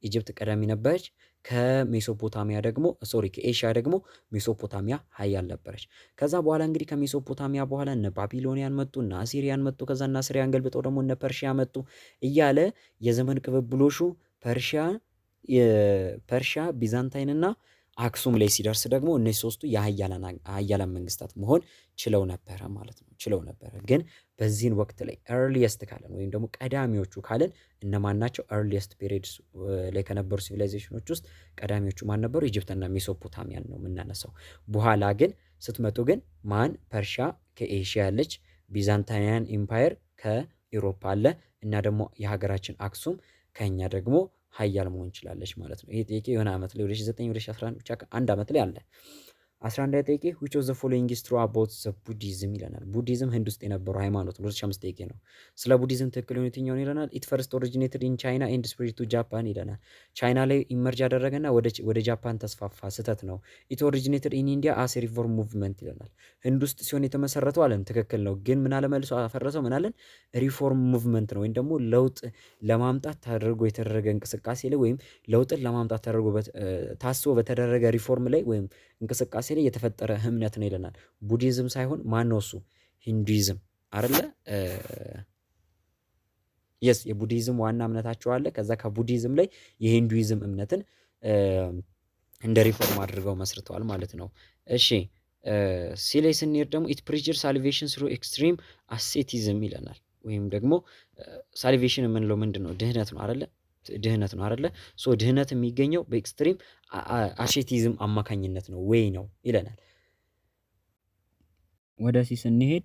ኢጅፕት ቀዳሚ ነበረች። ከሜሶፖታሚያ ደግሞ ከኤሽያ ደግሞ ሜሶፖታሚያ ሀያል ነበረች። ከዛ በኋላ እንግዲህ ከሜሶፖታሚያ በኋላ እነ ባቢሎኒያን መጡ፣ እነ አሲሪያን መጡ። ከዛ እነ አሲሪያን ገልብጠው ደግሞ እነ ፐርሺያ መጡ እያለ የዘመን ቅብብሎሹ ፐርሺያ ቢዛንታይንና አክሱም ላይ ሲደርስ ደግሞ እነዚህ ሶስቱ የሀያላን መንግስታት መሆን ችለው ነበረ ማለት ነው። ችለው ነበረ። ግን በዚህን ወቅት ላይ ኤርሊየስት ካለን ወይም ደግሞ ቀዳሚዎቹ ካለን እነማን ናቸው? ኤርሊየስት ፔሪድስ ላይ ከነበሩ ሲቪላይዜሽኖች ውስጥ ቀዳሚዎቹ ማን ነበሩ? ኢጅፕትና ሜሶፖታሚያን ነው የምናነሳው። በኋላ ግን ስትመጡ ግን ማን? ፐርሺያ ከኤሽያ ያለች፣ ቢዛንታይያን ኢምፓየር ከኢሮፓ አለ እና ደግሞ የሀገራችን አክሱም ከኛ ደግሞ ሀያል መሆን ችላለች ማለት ነው። ይሄ ጥያቄ የሆነ ዓመት ላይ 2009 2011 ብቻ አንድ ዓመት ላይ አለ። 11 ጥያቄ which of the following is true about the Buddhism ይለናል። ቡዲዝም ህንድ ውስጥ የነበረው ሃይማኖት ነው። 2005 ጥያቄ ነው። ስለ ቡዲዝም ትክክል የሆነ የትኛውን ይለናል። it first originated in China and spread to Japan ይለናል። ቻይና ላይ ኢመርጅ ያደረገና ወደ ጃፓን ተስፋፋ። ስህተት ነው። it originated in India as a reform movement ይለናል። ህንድ ውስጥ ሲሆን የተመሰረተው አለን። ትክክል ነው። ግን ምን አለመልሶ አፈረሰው። ምን አለን? ሪፎርም ሙቭመንት ነው ወይም ደግሞ ለውጥ ለማምጣት ተደርጎ የተደረገ እንቅስቃሴ ላይ ወይም ለውጥን ለማምጣት ተደርጎ ታስቦ በተደረገ ሪፎርም ላይ ወይም እንቅስቃሴ ላይ የተፈጠረ እምነት ነው ይለናል። ቡዲዝም ሳይሆን ማን ነው እሱ? ሂንዱይዝም አይደለ? የስ የቡዲዝም ዋና እምነታቸው አለ። ከዛ ከቡዲዝም ላይ የሂንዱይዝም እምነትን እንደ ሪፎርም አድርገው መስርተዋል ማለት ነው። እሺ ሲላይ ስንሄድ ደግሞ ኢት ፕሪቸር ሳልቬሽን ስሩ ኤክስትሪም አሴቲዝም ይለናል። ወይም ደግሞ ሳልቬሽን የምንለው ምንድን ነው? ድህነት ነው አይደለ? ሶ ድህነት የሚገኘው በኤክስትሪም አሴቲዝም አማካኝነት ነው ወይ ነው ይለናል። ወደ ሲ ስንሄድ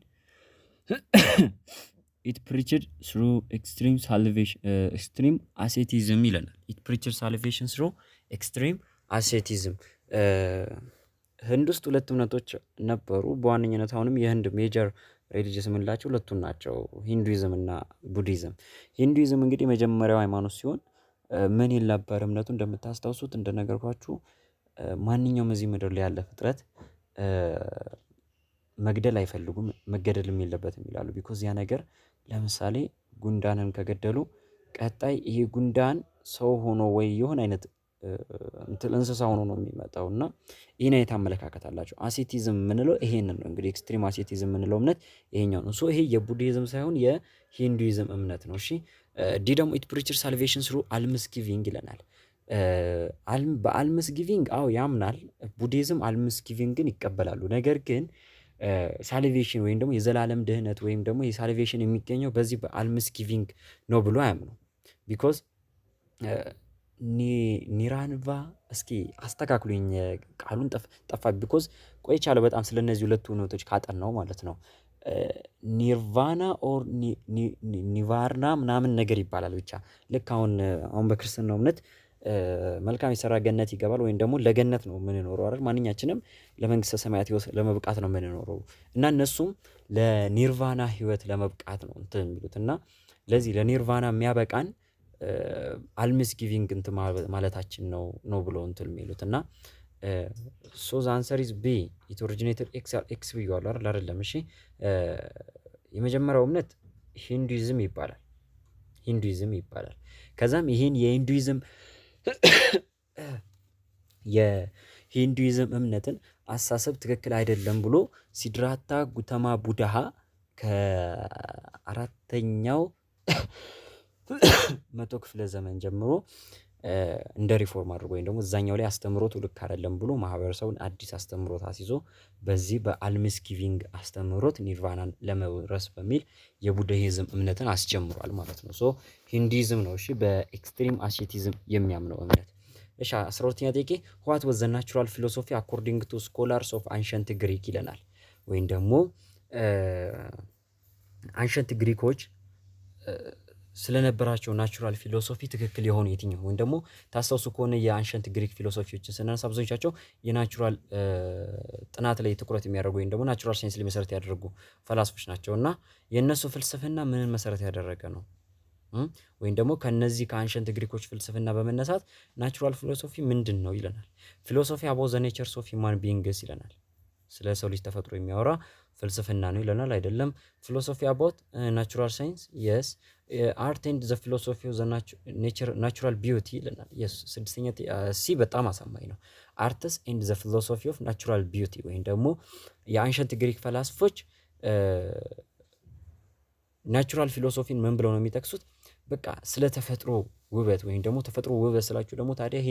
ኢት ፕሪችድ ስሩ ኤክስትሪም አሴቲዝም ይለናል። ኢት ፕሪችድ ሳልቬሽን ስሩ ኤክስትሪም አሴቲዝም። ህንድ ውስጥ ሁለት እምነቶች ነበሩ በዋነኝነት። አሁንም የህንድ ሜጀር ሪሊጅስ የምንላቸው ሁለቱን ናቸው፣ ሂንዱይዝም እና ቡዲዝም። ሂንዱይዝም እንግዲህ መጀመሪያው ሃይማኖት ሲሆን ምን ይል ነበር እምነቱ? እንደምታስታውሱት እንደነገርኳችሁ ማንኛውም እዚህ ምድር ላይ ያለ ፍጥረት መግደል አይፈልጉም፣ መገደልም የለበትም ይላሉ። ቢኮዝ ያ ነገር ለምሳሌ ጉንዳንን ከገደሉ ቀጣይ ይሄ ጉንዳን ሰው ሆኖ ወይ የሆነ አይነት እንስሳ ሆኖ ነው የሚመጣው እና ይህን አይነት አመለካከት አላቸው። አሴቲዝም የምንለው ይሄንን ነው እንግዲህ ኤክስትሪም አሴቲዝም የምንለው እምነት ይሄኛው ነው። ሶ ይሄ የቡዲዝም ሳይሆን የሂንዱይዝም እምነት ነው። እሺ ዲ ደግሞ ኢት ፕሪቸር ሳልቬሽን ስሩ አልምስ ጊቪንግ ይለናል። በአልምስ ጊቪንግ አዎ ያምናል። ቡዲዝም አልምስ ጊቪንግን ይቀበላሉ። ነገር ግን ሳልቬሽን ወይም ደግሞ የዘላለም ድህነት ወይም ደግሞ የሳልቬሽን የሚገኘው በዚህ በአልምስ ጊቪንግ ነው ብሎ አያምኑ። ቢኮዝ ኒራንቫ እስኪ አስተካክሉኝ ቃሉን ጠፋ ቢኮዝ ቆይቻለሁ በጣም ስለነዚህ ሁለቱ እውነቶች ካጠናው ማለት ነው። ኒርቫና ኦር ኒቫርና ምናምን ነገር ይባላል። ብቻ ልክ አሁን በክርስትናው እምነት መልካም የሰራ ገነት ይገባል ወይም ደግሞ ለገነት ነው የምንኖረው አይደል? ማንኛችንም ለመንግስተ ሰማያት ህይወት ለመብቃት ነው የምንኖረው እና እነሱም ለኒርቫና ህይወት ለመብቃት ነው እንትን የሚሉት እና ለዚህ ለኒርቫና የሚያበቃን አልምስ ጊቪንግ እንትን ማለታችን ነው ብሎ እንትን የሚሉት እና ሶ ዘ አንሰር ኢዝ ቢ ኢት ኦሪጂኔትድ ኤክስ ብዬዋለሁ አይደል? አይደለም። እሺ የመጀመሪያው እምነት ሂንዱይዝም ይባላል። ከዛም ይሄን የሂንዱይዝም እምነትን አሳሰብ ትክክል አይደለም ብሎ ሲድራታ ጉተማ ቡድሃ ከአራተኛው መቶ ክፍለ ዘመን ጀምሮ እንደ ሪፎርም አድርጎ ወይም ደግሞ እዛኛው ላይ አስተምሮቱ ልክ አይደለም ብሎ ማህበረሰቡን አዲስ አስተምሮት አስይዞ በዚህ በአልምስ ጊቪንግ አስተምሮት ኒርቫናን ለመውረስ በሚል የቡድሂዝም እምነትን አስጀምሯል ማለት ነው። ሶ ሂንዱይዝም ነው እሺ በኤክስትሪም አሴቲዝም የሚያምነው እምነት። እሺ 12ኛ ጥያቄ ዋት ዋዝ ዘ ናቹራል ፊሎሶፊ አኮርዲንግ ቱ ስኮላርስ ኦፍ አንሸንት ግሪክ ይለናል። ወይም ደግሞ አንሸንት ግሪኮች ስለነበራቸው ናቹራል ፊሎሶፊ ትክክል የሆኑ የትኛው ወይም ደግሞ ታስታውሱ ከሆነ የአንሸንት ግሪክ ፊሎሶፊዎችን ስናነሳ ብዙዎቻቸው የናቹራል ጥናት ላይ ትኩረት የሚያደርጉ ወይም ደግሞ ናቹራል ሳይንስ ላይ መሰረት ያደረጉ ፈላስፎች ናቸው እና የእነሱ ፍልስፍና ምንን መሰረት ያደረገ ነው? ወይም ደግሞ ከነዚህ ከአንሸንት ግሪኮች ፍልስፍና በመነሳት ናቹራል ፊሎሶፊ ምንድን ነው ይለናል። ፊሎሶፊ አባውት ዘ ኔቸርስ ኦፍ ሂውማን ቢንግስ ይለናል። ስለ ሰው ልጅ ተፈጥሮ የሚያወራ ፍልስፍና ነው ይለናል። አይደለም። ፊሎሶፊ አባውት ናቹራል ሳይንስ የስ አርት ኤንድ ዘ ፊሎሶፊ ኦፍ ዘ ናቹራል ቢዩቲ ይለናል። የስ ስድስተኛ ሲ በጣም አሳማኝ ነው። አርትስ ኤንድ ዘ ፊሎሶፊ ኦፍ ናቹራል ቢዩቲ ወይም ደግሞ የአንሸንት ግሪክ ፈላስፎች ናቹራል ፊሎሶፊን ምን ብለው ነው የሚጠቅሱት? በቃ ስለ ተፈጥሮ ውበት ወይም ደግሞ ተፈጥሮ ውበት ስላችሁ ደግሞ ታዲያ ይሄ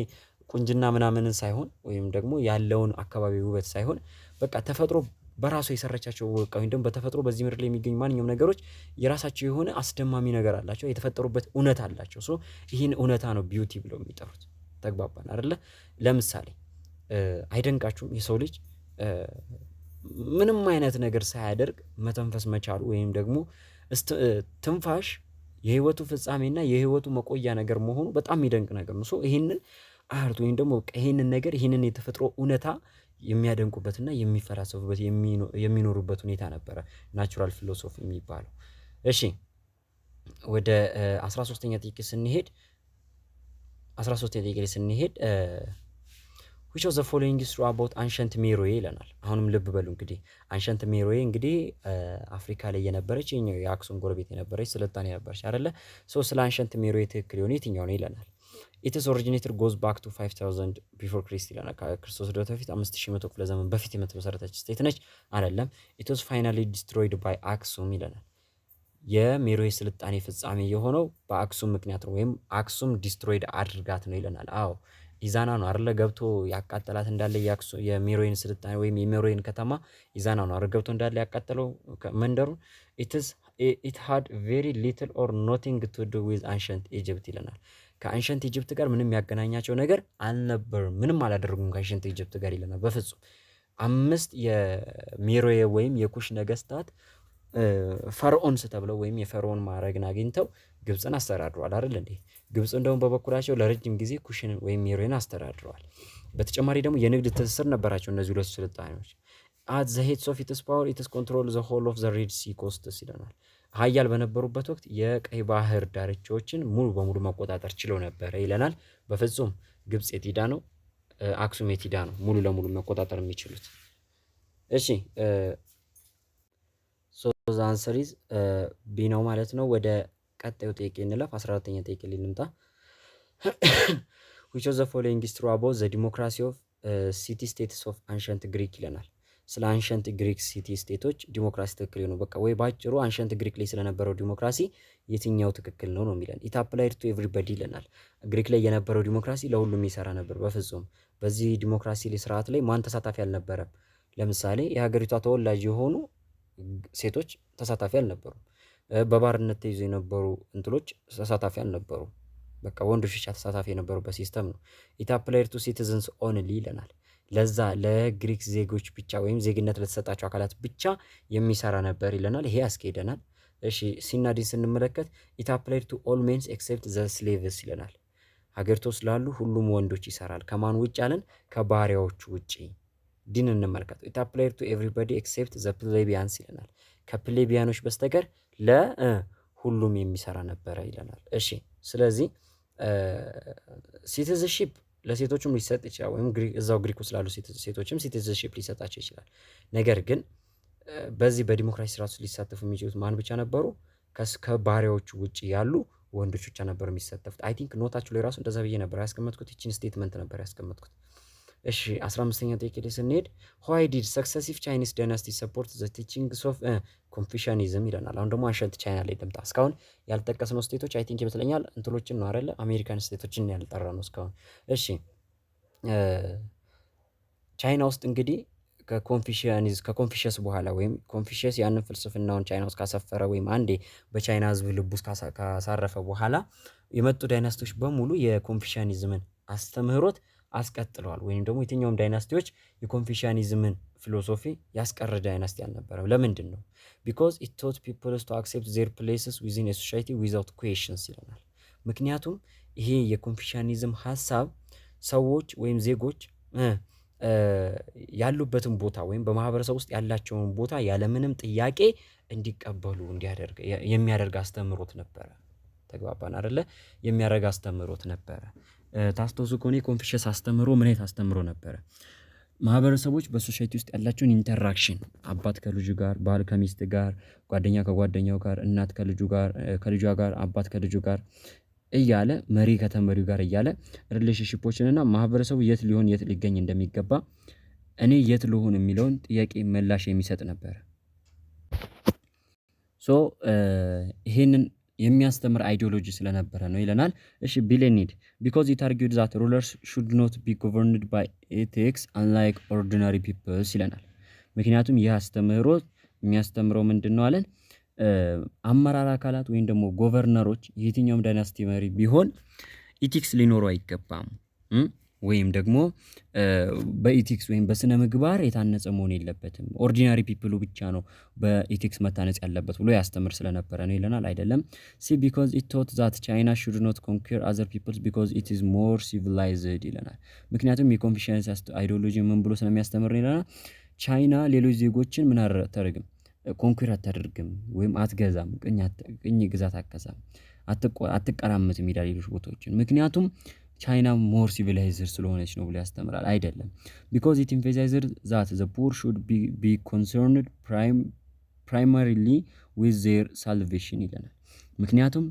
ቁንጅና ምናምንን ሳይሆን ወይም ደግሞ ያለውን አካባቢ ውበት ሳይሆን በቃ ተፈጥሮ በራሱ የሰረቻቸው በቃ ወይም ደግሞ በተፈጥሮ በዚህ ምድር ላይ የሚገኙ ማንኛውም ነገሮች የራሳቸው የሆነ አስደማሚ ነገር አላቸው፣ የተፈጠሩበት እውነት አላቸው። ሶ ይህን እውነታ ነው ቢዩቲ ብለው የሚጠሩት። ተግባባን አይደለ? ለምሳሌ አይደንቃችሁም የሰው ልጅ ምንም አይነት ነገር ሳያደርግ መተንፈስ መቻሉ ወይም ደግሞ ትንፋሽ የህይወቱ ፍጻሜና የህይወቱ መቆያ ነገር መሆኑ በጣም የሚደንቅ ነገር ነው። ሶ ይህንን አርት ወይም ደግሞ ይህንን ነገር ይህንን የተፈጥሮ እውነታ የሚያደንቁበትና የሚፈላሰፉበት የሚኖሩበት ሁኔታ ነበረ ናቹራል ፊሎሶፊ የሚባለው። እሺ ወደ 13ኛ ጥያቄ ስንሄድ 13ኛ ጥያቄ ስንሄድ which of the following is true about ancient Meroe ይለናል። አሁንም ልብ በሉ እንግዲህ አንሸንት ሜሮዌ እንግዲህ አፍሪካ ላይ የነበረች የአክሱም ጎረቤት የነበረች ስልጣኔ ነበረች አይደለ? ሶ ስለ አንሸንት ሜሮዌ ትክክል የሆነ የትኛው ነው ይለናል። it is originated goes back to 5000 before Christ ይለናል። ከክርስቶስ ልደት በፊት 5100 ክፍለ ዘመን በፊት የምትመሰረተች ስቴት ነች አይደለም። it was finally destroyed by አክሱም ይለናል። የሜሮዌ ስልጣኔ ፍጻሜ የሆነው በአክሱም ምክንያት ነው ወይም አክሱም ዲስትሮይድ አድርጋት ነው ይለናል። አዎ ኢዛና ነው አይደለ ገብቶ ያቃጠላት እንዳለ የሜሮዌን ስልጣኔ ወይም የሜሮዌን ከተማ ኢዛና ነው አይደል ገብቶ እንዳለ ያቃጠለው መንደሩን። it had very little or nothing to do with ancient Egypt ይለናል። ከአንሸንት ኢጅፕት ጋር ምንም ያገናኛቸው ነገር አልነበረም፣ ምንም አላደረጉም ከአንሸንት ኢጅፕት ጋር ይለናል። በፍጹም 5 የሜሮዌ ወይም የኩሽ ነገስታት ፈርዖንስ ተብለው ወይም የፈርዖን ማዕረግን አግኝተው ግብፅን አስተዳድረዋል አይደል እንዴ? ግብፅ እንደውም በበኩላቸው ለረጅም ጊዜ ኩሽን ወይም ሜሮዌን አስተዳድረዋል። በተጨማሪ ደግሞ የንግድ ትስስር ነበራቸው እነዚህ ሁለት ስልጣኔዎች። at the height of its power it control the whole of the Red Sea coasts ይለናል። ሀያል በነበሩበት ወቅት የቀይ ባህር ዳርቻዎችን ሙሉ በሙሉ መቆጣጠር ችለው ነበረ ይለናል። በፍጹም ግብፅ የት ሄዳ ነው? አክሱም የት ሄዳ ነው ሙሉ ለሙሉ መቆጣጠር የሚችሉት? እሺ ሶ ዘ አንሰር ኢዝ ቢ ነው ማለት ነው። ወደ ቀጣዩ ጥያቄ እንለፍ። 14ኛ ጥያቄ ላይ እንምጣ። which of the following is true about the democracy of city states of ancient Greek ይለናል። ስለ አንሸንት ግሪክ ሲቲ ስቴቶች ዲሞክራሲ ትክክል ነው። በቃ ወይ ባጭሩ አንሸንት ግሪክ ላይ ስለነበረው ዲሞክራሲ የትኛው ትክክል ነው ነው የሚለን። ኢት አፕላይድ ቱ ኤቭሪባዲ ይለናል። ግሪክ ላይ የነበረው ዲሞክራሲ ለሁሉም ይሰራ ነበር። በፍጹም በዚህ ዲሞክራሲ ስርዓት ላይ ማን ተሳታፊ አልነበረም? ለምሳሌ የሀገሪቷ ተወላጅ የሆኑ ሴቶች ተሳታፊ አልነበሩም። በባርነት ተይዞ የነበሩ እንትሎች ተሳታፊ አልነበሩም። በቃ ወንዶች ብቻ ተሳታፊ የነበሩበት ሲስተም ነው። ኢት አፕላይድ ቱ ሲቲዝንስ ኦንሊ ይለናል። ለዛ ለግሪክ ዜጎች ብቻ ወይም ዜግነት ለተሰጣቸው አካላት ብቻ የሚሰራ ነበር ይለናል። ይሄ ያስኬደናል። እሺ ሲና ዲን ስንመለከት ኢት አፕላይድ ቱ ኦል ሜንስ ኤክሴፕት ዘ ስሌቭስ ይለናል። ሀገሪቱ ውስጥ ላሉ ሁሉም ወንዶች ይሰራል። ከማን ውጭ አለን? ከባሪያዎቹ ውጭ። ዲን እንመልከት። ኢት አፕላይድ ቱ ኤቭሪባዲ ኤክሴፕት ዘ ፕሌቢያንስ ይለናል። ከፕሌቢያኖች በስተቀር ለሁሉም የሚሰራ ነበረ ይለናል። እሺ ስለዚህ ሲቲዝንሺፕ ለሴቶችም ሊሰጥ ይችላል፣ ወይም እዛው ግሪክ ውስጥ ላሉ ሴቶችም ሲቲዝንሺፕ ሊሰጣቸው ይችላል። ነገር ግን በዚህ በዲሞክራሲ ስርዓት ውስጥ ሊሳተፉ የሚችሉት ማን ብቻ ነበሩ? ከባሪያዎቹ ውጭ ያሉ ወንዶች ብቻ ነበሩ የሚሳተፉት። አይ ቲንክ ኖታችሁ ላይ ራሱ እንደዛ ብዬ ነበር ያስቀመጥኩት። ይቺን ስቴትመንት ነበር ያስቀመጥኩት። እሺ 15ኛ ጥያቄ ላይ ስንሄድ ዋይ ዲድ ሰክሰሲቭ ቻይኒስ ዳይናስቲ ሰፖርት ዘ ቲቺንግስ ኦፍ ኮንፊሽያኒዝም ይለናል። አሁን ደግሞ አንሸንት ቻይና ላይ ልምጣ። እስካሁን ያልጠቀስነው ስቴቶች አይ ቲንክ ይመስለኛል እንትሎችን ነው አይደለ? አሜሪካን ስቴቶችን ያልጠራ ነው እስካሁን። እሺ ቻይና ውስጥ እንግዲህ ከኮንፊሽየስ በኋላ ወይም ኮንፊሽየስ ያንን ፍልስፍናውን ቻይና ውስጥ ካሰፈረ ወይም አንዴ በቻይና ሕዝብ ልብ ውስጥ ካሳረፈ በኋላ የመጡ ዳይናስቲዎች በሙሉ የኮንፊሽያኒዝምን አስተምህሮት አስቀጥለዋል። ወይም ደግሞ የትኛውም ዳይናስቲዎች የኮንፊሽያኒዝምን ፊሎሶፊ ያስቀረ ዳይናስቲ አልነበረም። ለምንድን ነው? ቢኮዝ ኢት ቶት ፒፕልስ ቱ አክሴፕት ዜር ፕሌስስ ዊዝን ኤ ሶሳይቲ ዊዛውት ኩዌሽንስ ይለናል። ምክንያቱም ይሄ የኮንፊሽያኒዝም ሀሳብ ሰዎች ወይም ዜጎች ያሉበትን ቦታ ወይም በማህበረሰብ ውስጥ ያላቸውን ቦታ ያለምንም ጥያቄ እንዲቀበሉ የሚያደርግ አስተምህሮት ነበረ። ተግባባን አይደለ? የሚያደርግ አስተምህሮት ነበረ። ታስታውሱ ከሆነ የኮንፊሽየስ አስተምህሮ ምን አይነት አስተምህሮ ነበረ? ማህበረሰቦች በሶሳይቲ ውስጥ ያላቸውን ኢንተራክሽን አባት ከልጁ ጋር፣ ባል ከሚስት ጋር፣ ጓደኛ ከጓደኛው ጋር፣ እናት ከልጇ ጋር፣ አባት ከልጁ ጋር እያለ መሪ ከተመሪው ጋር እያለ ሪሌሽንሺፖችንና ማህበረሰቡ የት ሊገኝ እንደሚገባ እኔ የት ልሆን የሚለውን ጥያቄ ምላሽ የሚሰጥ ነበር። ሶ ይሄንን የሚያስተምር አይዲዮሎጂ ስለነበረ ነው ይለናል። እሺ ቢሌኒድ ቢኮዝ ኢት አርጊውድ ዛት ሩለርስ ሹድ ኖት ቢ ጎቨርንድ ባይ ኤቲክስ አንላይክ ኦርዲናሪ ፒፕልስ ይለናል። ምክንያቱም ይህ አስተምህሮት የሚያስተምረው ምንድን ነው አለን? አመራር አካላት ወይም ደግሞ ጎቨርነሮች የትኛውም ዳይናስቲ መሪ ቢሆን ኢቲክስ ሊኖረው አይገባም፣ ወይም ደግሞ በኢቲክስ ወይም በስነ ምግባር የታነጸ መሆን የለበትም። ኦርዲናሪ ፒፕሉ ብቻ ነው በኢቲክስ መታነጽ ያለበት ብሎ ያስተምር ስለነበረ ነው ይለናል። አይደለም ሲ ቢኮዝ ኢት ቶት ዛት ቻይና ሹድ ኖት ኮንኩር አዘር ፒፕልስ ቢኮዝ ኢት ኢዝ ሞር ሲቪላይዝድ ይለናል። ምክንያቱም የኮንፊሽየንስ አይዲዮሎጂ ምን ብሎ ስለሚያስተምር ይለናል፣ ቻይና ሌሎች ዜጎችን ምን አታደርግም፣ ኮንኩር አታደርግም ወይም አትገዛም፣ ቅኝ ግዛት አትገዛም፣ አትቀራመትም ይላል ሌሎች ቦታዎችን። ምክንያቱም ቻይና ሞር ሲቪላይዝድ ስለሆነች ነው ብሎ ያስተምራል። አይደለም ቢኮዝ ኢት ኢምፌሳይዝድ ዛት ዘ ፑር ሹድ ቢ ኮንሰርንድ ፕራይማሪሊ ዊዝ ዜር ሳልቬሽን ይለናል። ምክንያቱም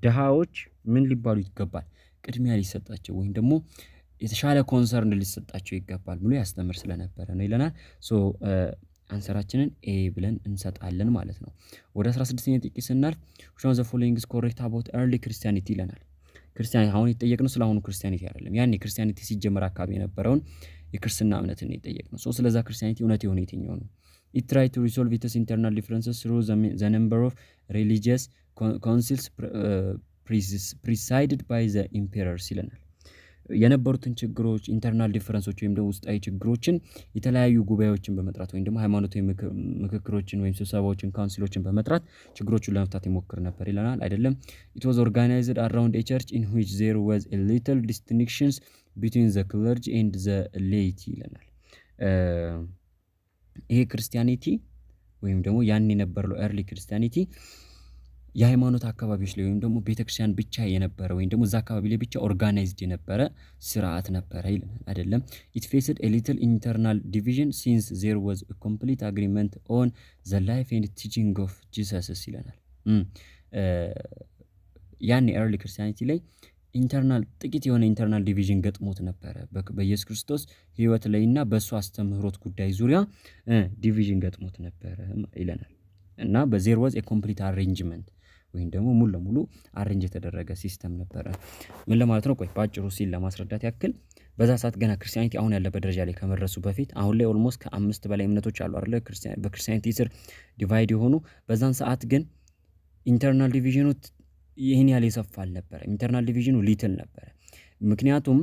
ድሃዎች ምን ሊባሉ ይገባል? ቅድሚያ ሊሰጣቸው ወይም ደግሞ የተሻለ ኮንሰርን ሊሰጣቸው ይገባል ብሎ ያስተምር ስለነበረ ነው ይለናል። ሶ አንሰራችንን ኤ ብለን እንሰጣለን ማለት ነው። ወደ 16ኛ ጥያቄ ስናልፍ which of the following is correct about early Christianity ይለናል። ክርስቲያኒቲ አሁን የጠየቅነው ስለ አሁኑ ክርስቲያኒቲ አይደለም። ያኔ ክርስቲያኒቲ ሲጀመር አካባቢ የነበረውን የክርስትና እምነትን ነው የጠየቅነው። ሶ ስለዛ ክርስቲያኒቲ እውነት የሆነ የትኛው ነው? it try to resolve its internal differences through the number of religious councils presided by the emperors ይለናል። የነበሩትን ችግሮች ኢንተርናል ዲፈረንሶች ወይም ደግሞ ውስጣዊ ችግሮችን የተለያዩ ጉባኤዎችን በመጥራት ወይም ደግሞ ሃይማኖታዊ ምክክሮችን ወይም ስብሰባዎችን ካውንሲሎችን በመጥራት ችግሮቹን ለመፍታት ይሞክር ነበር ይለናል። አይደለም it was organized around a church in which there was a little distinctions between the clergy and the laity ይለናል። ይሄ ክርስቲያኒቲ ወይም ደግሞ ያን የነበረው ኤርሊ ክርስቲያኒቲ የሃይማኖት አካባቢዎች ላይ ወይም ደግሞ ቤተክርስቲያን ብቻ የነበረ ወይም ደግሞ እዛ አካባቢ ላይ ብቻ ኦርጋናይዝድ የነበረ ስርዓት ነበረ ይለናል። አይደለም it faced a little internal division since there was a complete agreement on the life and teaching of Jesus ይለናል። ያን ኤርሊ ክርስቲያኒቲ ላይ ጥቂት የሆነ ኢንተርናል ዲቪዥን ገጥሞት ነበረ በኢየሱስ ክርስቶስ ህይወት ላይና በእሱ አስተምህሮት ጉዳይ ዙሪያ ዲቪዥን ገጥሞት ነበረ ይለናል። እና በዜር was a complete arrangement ወይም ደግሞ ሙሉ ለሙሉ አሬንጅ የተደረገ ሲስተም ነበረ። ምን ለማለት ነው? ቆይ ባጭሩ ሲል ለማስረዳት ያክል በዛ ሰዓት ገና ክርስቲያኒቲ አሁን ያለበት ደረጃ ላይ ከመድረሱ በፊት አሁን ላይ ኦልሞስት ከ5 በላይ እምነቶች አሉ አይደል? በክርስቲያኒቲ ስር ዲቫይድ የሆኑ በዛን ሰዓት ግን ኢንተርናል ዲቪዥኑ ይህን ያህል የሰፋ አልነበረም። ኢንተርናል ዲቪዥኑ ሊትል ነበረ። ምክንያቱም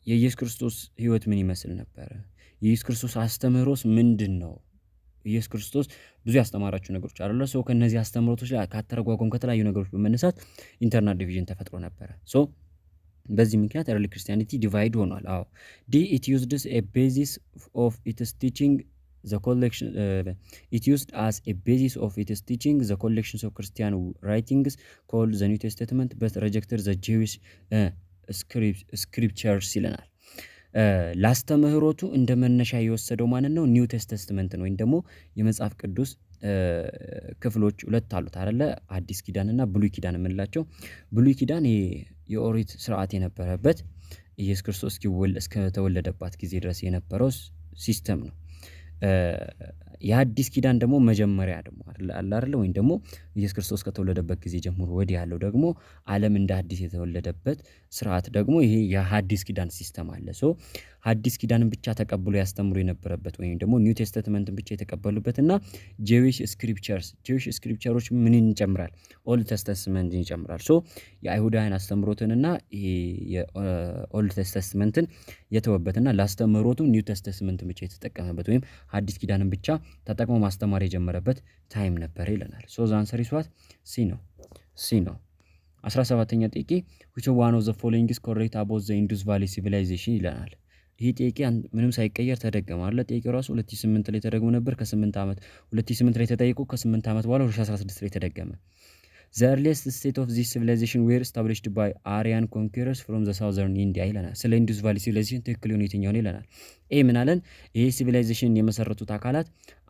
የኢየሱስ ክርስቶስ ህይወት ምን ይመስል ነበረ? የኢየሱስ ክርስቶስ አስተምህሮስ ምንድን ነው? ኢየሱስ ክርስቶስ ብዙ ያስተማራቸው ነገሮች አይደለ? ሶ ከነዚህ አስተምህሮቶች ላይ ካተረጓጎም ከተለያዩ ነገሮች በመነሳት ኢንተርናል ዲቪዥን ተፈጥሮ ነበረ። ሶ በዚህ ምክንያት ኤርሊ ክርስቲያኒቲ ዲቫይድ ሆኗል። አዎ ኢት ዩዝድስ ኤ ቤዚስ ኦፍ ኢትስ ቲቺንግ the collection it used as a basis of its teaching the collections of Christian writings called the New Testament but rejected the Jewish scriptures ይለናል። ላስተምህሮቱ እንደ መነሻ የወሰደው ማንን ነው? ኒው ቴስተመንት ነው፣ ወይም ደግሞ የመጽሐፍ ቅዱስ ክፍሎች ሁለት አሉት አይደለ? አዲስ ኪዳንና ብሉይ ኪዳን የምንላቸው። ብሉይ ኪዳን የኦሪት ስርዓት የነበረበት ኢየሱስ ክርስቶስ እስከተወለደባት ጊዜ ድረስ የነበረው ሲስተም ነው። የአዲስ ኪዳን ደግሞ መጀመሪያ ደግሞ አለ አይደለ? ወይም ደግሞ ኢየሱስ ክርስቶስ ከተወለደበት ጊዜ ጀምሮ ወዲህ ያለው ደግሞ ዓለም እንደ አዲስ የተወለደበት ስርዓት ደግሞ ይሄ የሐዲስ ኪዳን ሲስተም አለ። ሶ ሐዲስ ኪዳንን ብቻ ተቀብሎ ያስተምሩ የነበረበት ወይም ደግሞ ኒው ቴስተመንትን ብቻ የተቀበሉበትና ጄዊሽ ስክሪፕቸሮች ምን ይጨምራል? ኦልድ ቴስተመንትን ይጨምራል። ሶ የአይሁዳውያን አስተምሮትንና የኦልድ ቴስተመንትን የተወበትና ላስተምሮቱ ኒው ቴስተመንትን ብቻ የተጠቀመበት ወይም ሐዲስ ኪዳንን ብቻ ተጠቅሞ ማስተማር የጀመረበት ታይም ነበር ይለናል። ሶ ዘ አንሰር ኢዝ ዋት? ሲ ነው። 17ኛ ጥያቄ which one of the following is correct about the Indus Valley civilization ይለናል። ይህ ጥያቄ ምንም ሳይቀየር ተደገመ አይደል? ጥያቄው ራሱ 2008 ላይ ተደግሞ ነበር። ከ8 ዓመት 2008 ላይ ተጠይቆ ከ8 ዓመት በኋላ 2016 ላይ ተደገመ። The earliest state of this civilization were established by Aryan conquerors from the southern India ይለናል። ስለ ኢንዱስ ቫሊ ሲቪላይዜሽን ትክክል የሆነ የትኛው ነው ይለናል። ምን አለን? ይሄ ሲቪላይዜሽን የመሰረቱት አካላት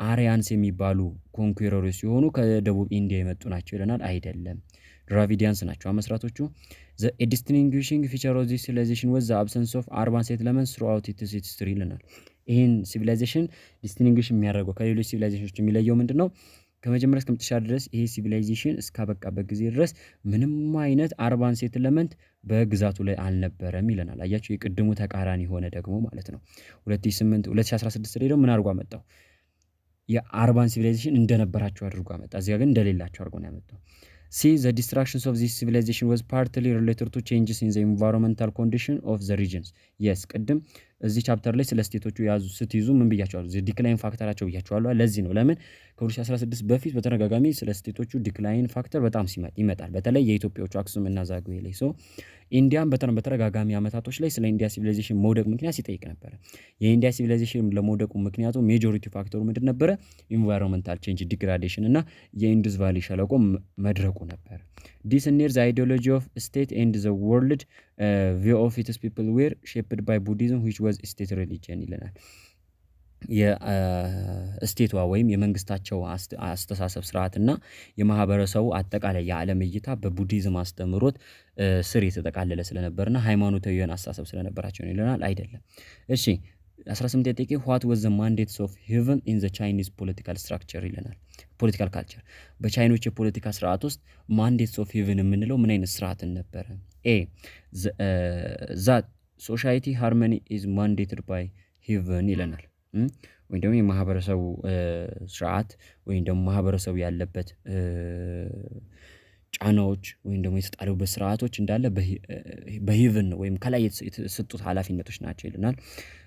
አሪያንስ የሚባሉ ኮንኩረሮች ሲሆኑ ከደቡብ ኢንዲያ የመጡ ናቸው ይለናል። አይደለም፣ ድራቪዲያንስ ናቸው መስራቶቹ። The distinguishing feature of this civilization was the absence of urban settlements throughout its history ይለናል። ይህን ሲቪላይዜሽን ዲስቲንጉሽ የሚያደርገው ከሌሎች ሲቪላይዜሽኖች የሚለየው ምንድን ነው? ከመጀመሪያ እስከ መጨረሻ ድረስ ይሄ ሲቪላይዜሽን እስካበቃበት ጊዜ ድረስ ምንም አይነት አርባን ሴትልመንት በግዛቱ ላይ አልነበረም ይለናል። አያችሁ፣ የቅድሙ ተቃራኒ ሆነ ደግሞ ማለት ነው። 2016 ላይ ደግሞ ምን አድርጎ አመጣው? የአርባን ሲቪላይዜሽን እንደነበራቸው አድርጎ አመጣ። እዚያ ግን እንደሌላቸው አድርጎ ነው ያመጣው። the destruction of this civilization was partly related to changes in the environmental condition of the regions. yes ቅድም እዚህ ቻፕተር ላይ ስለ ስቴቶቹ ስትይዙ ምን ብያቸዋለሁ? ዲክላይን ፋክተራቸው ብያቸዋለሁ። ለዚህ ነው ለምን ከ2016 በፊት በተደጋጋሚ ስለ ስቴቶቹ ዲክላይን ፋክተር በጣም ይመጣል። በተለይ የኢትዮጵያዎቹ አክሱም እና ዛጉዌ ላይ ኢንዲያን በተደጋጋሚ አመታቶች ላይ ስለ ኢንዲያ ሲቪላይዜሽን መውደቅ ምክንያት ሲጠይቅ ነበር። የኢንዲያ ሲቪላይዜሽን ለመውደቁ ምክንያቱ ሜጆሪቲ ፋክተሩ ምንድን ነበረ? ኢንቫይሮንመንታል ቼንጅ ዲግራዴሽን እና የኢንዱስ ቫሊ ሸለቆ መድረቁ ነበር። this near the ideology of state and the world view of its people were shaped by Buddhism which was state religion ይለናል። የስቴቷ ወይም የመንግስታቸው አስተሳሰብ ስርዓትና የማህበረሰቡ አጠቃላይ የዓለም እይታ በቡዲዝም አስተምሮት ስር የተጠቃለለ ስለነበርና ሃይማኖታዊያን አስተሳሰብ ስለነበራቸው ነው ይለናል። አይደለም። እሺ 18 ጥያቄ what was the mandates of heaven in the Chinese political structure ይለናል። ፖለቲካል ካልቸር በቻይኖች የፖለቲካ ስርዓት ውስጥ ማንዴትስ ኦፍ ሄቨን የምንለው ምን አይነት ስርዓትን ነበረ? that society harmony is mandated by heaven ይለናል። ወይም ደግሞ የማህበረሰቡ ስርዓት ወይም ደግሞ ማህበረሰቡ ያለበት ጫናዎች ወይም ደግሞ የተጣሉበት ስርዓቶች እንዳለ በሄቨን ነው ወይም ከላይ የተሰጡት ኃላፊነቶች ናቸው ይለናል።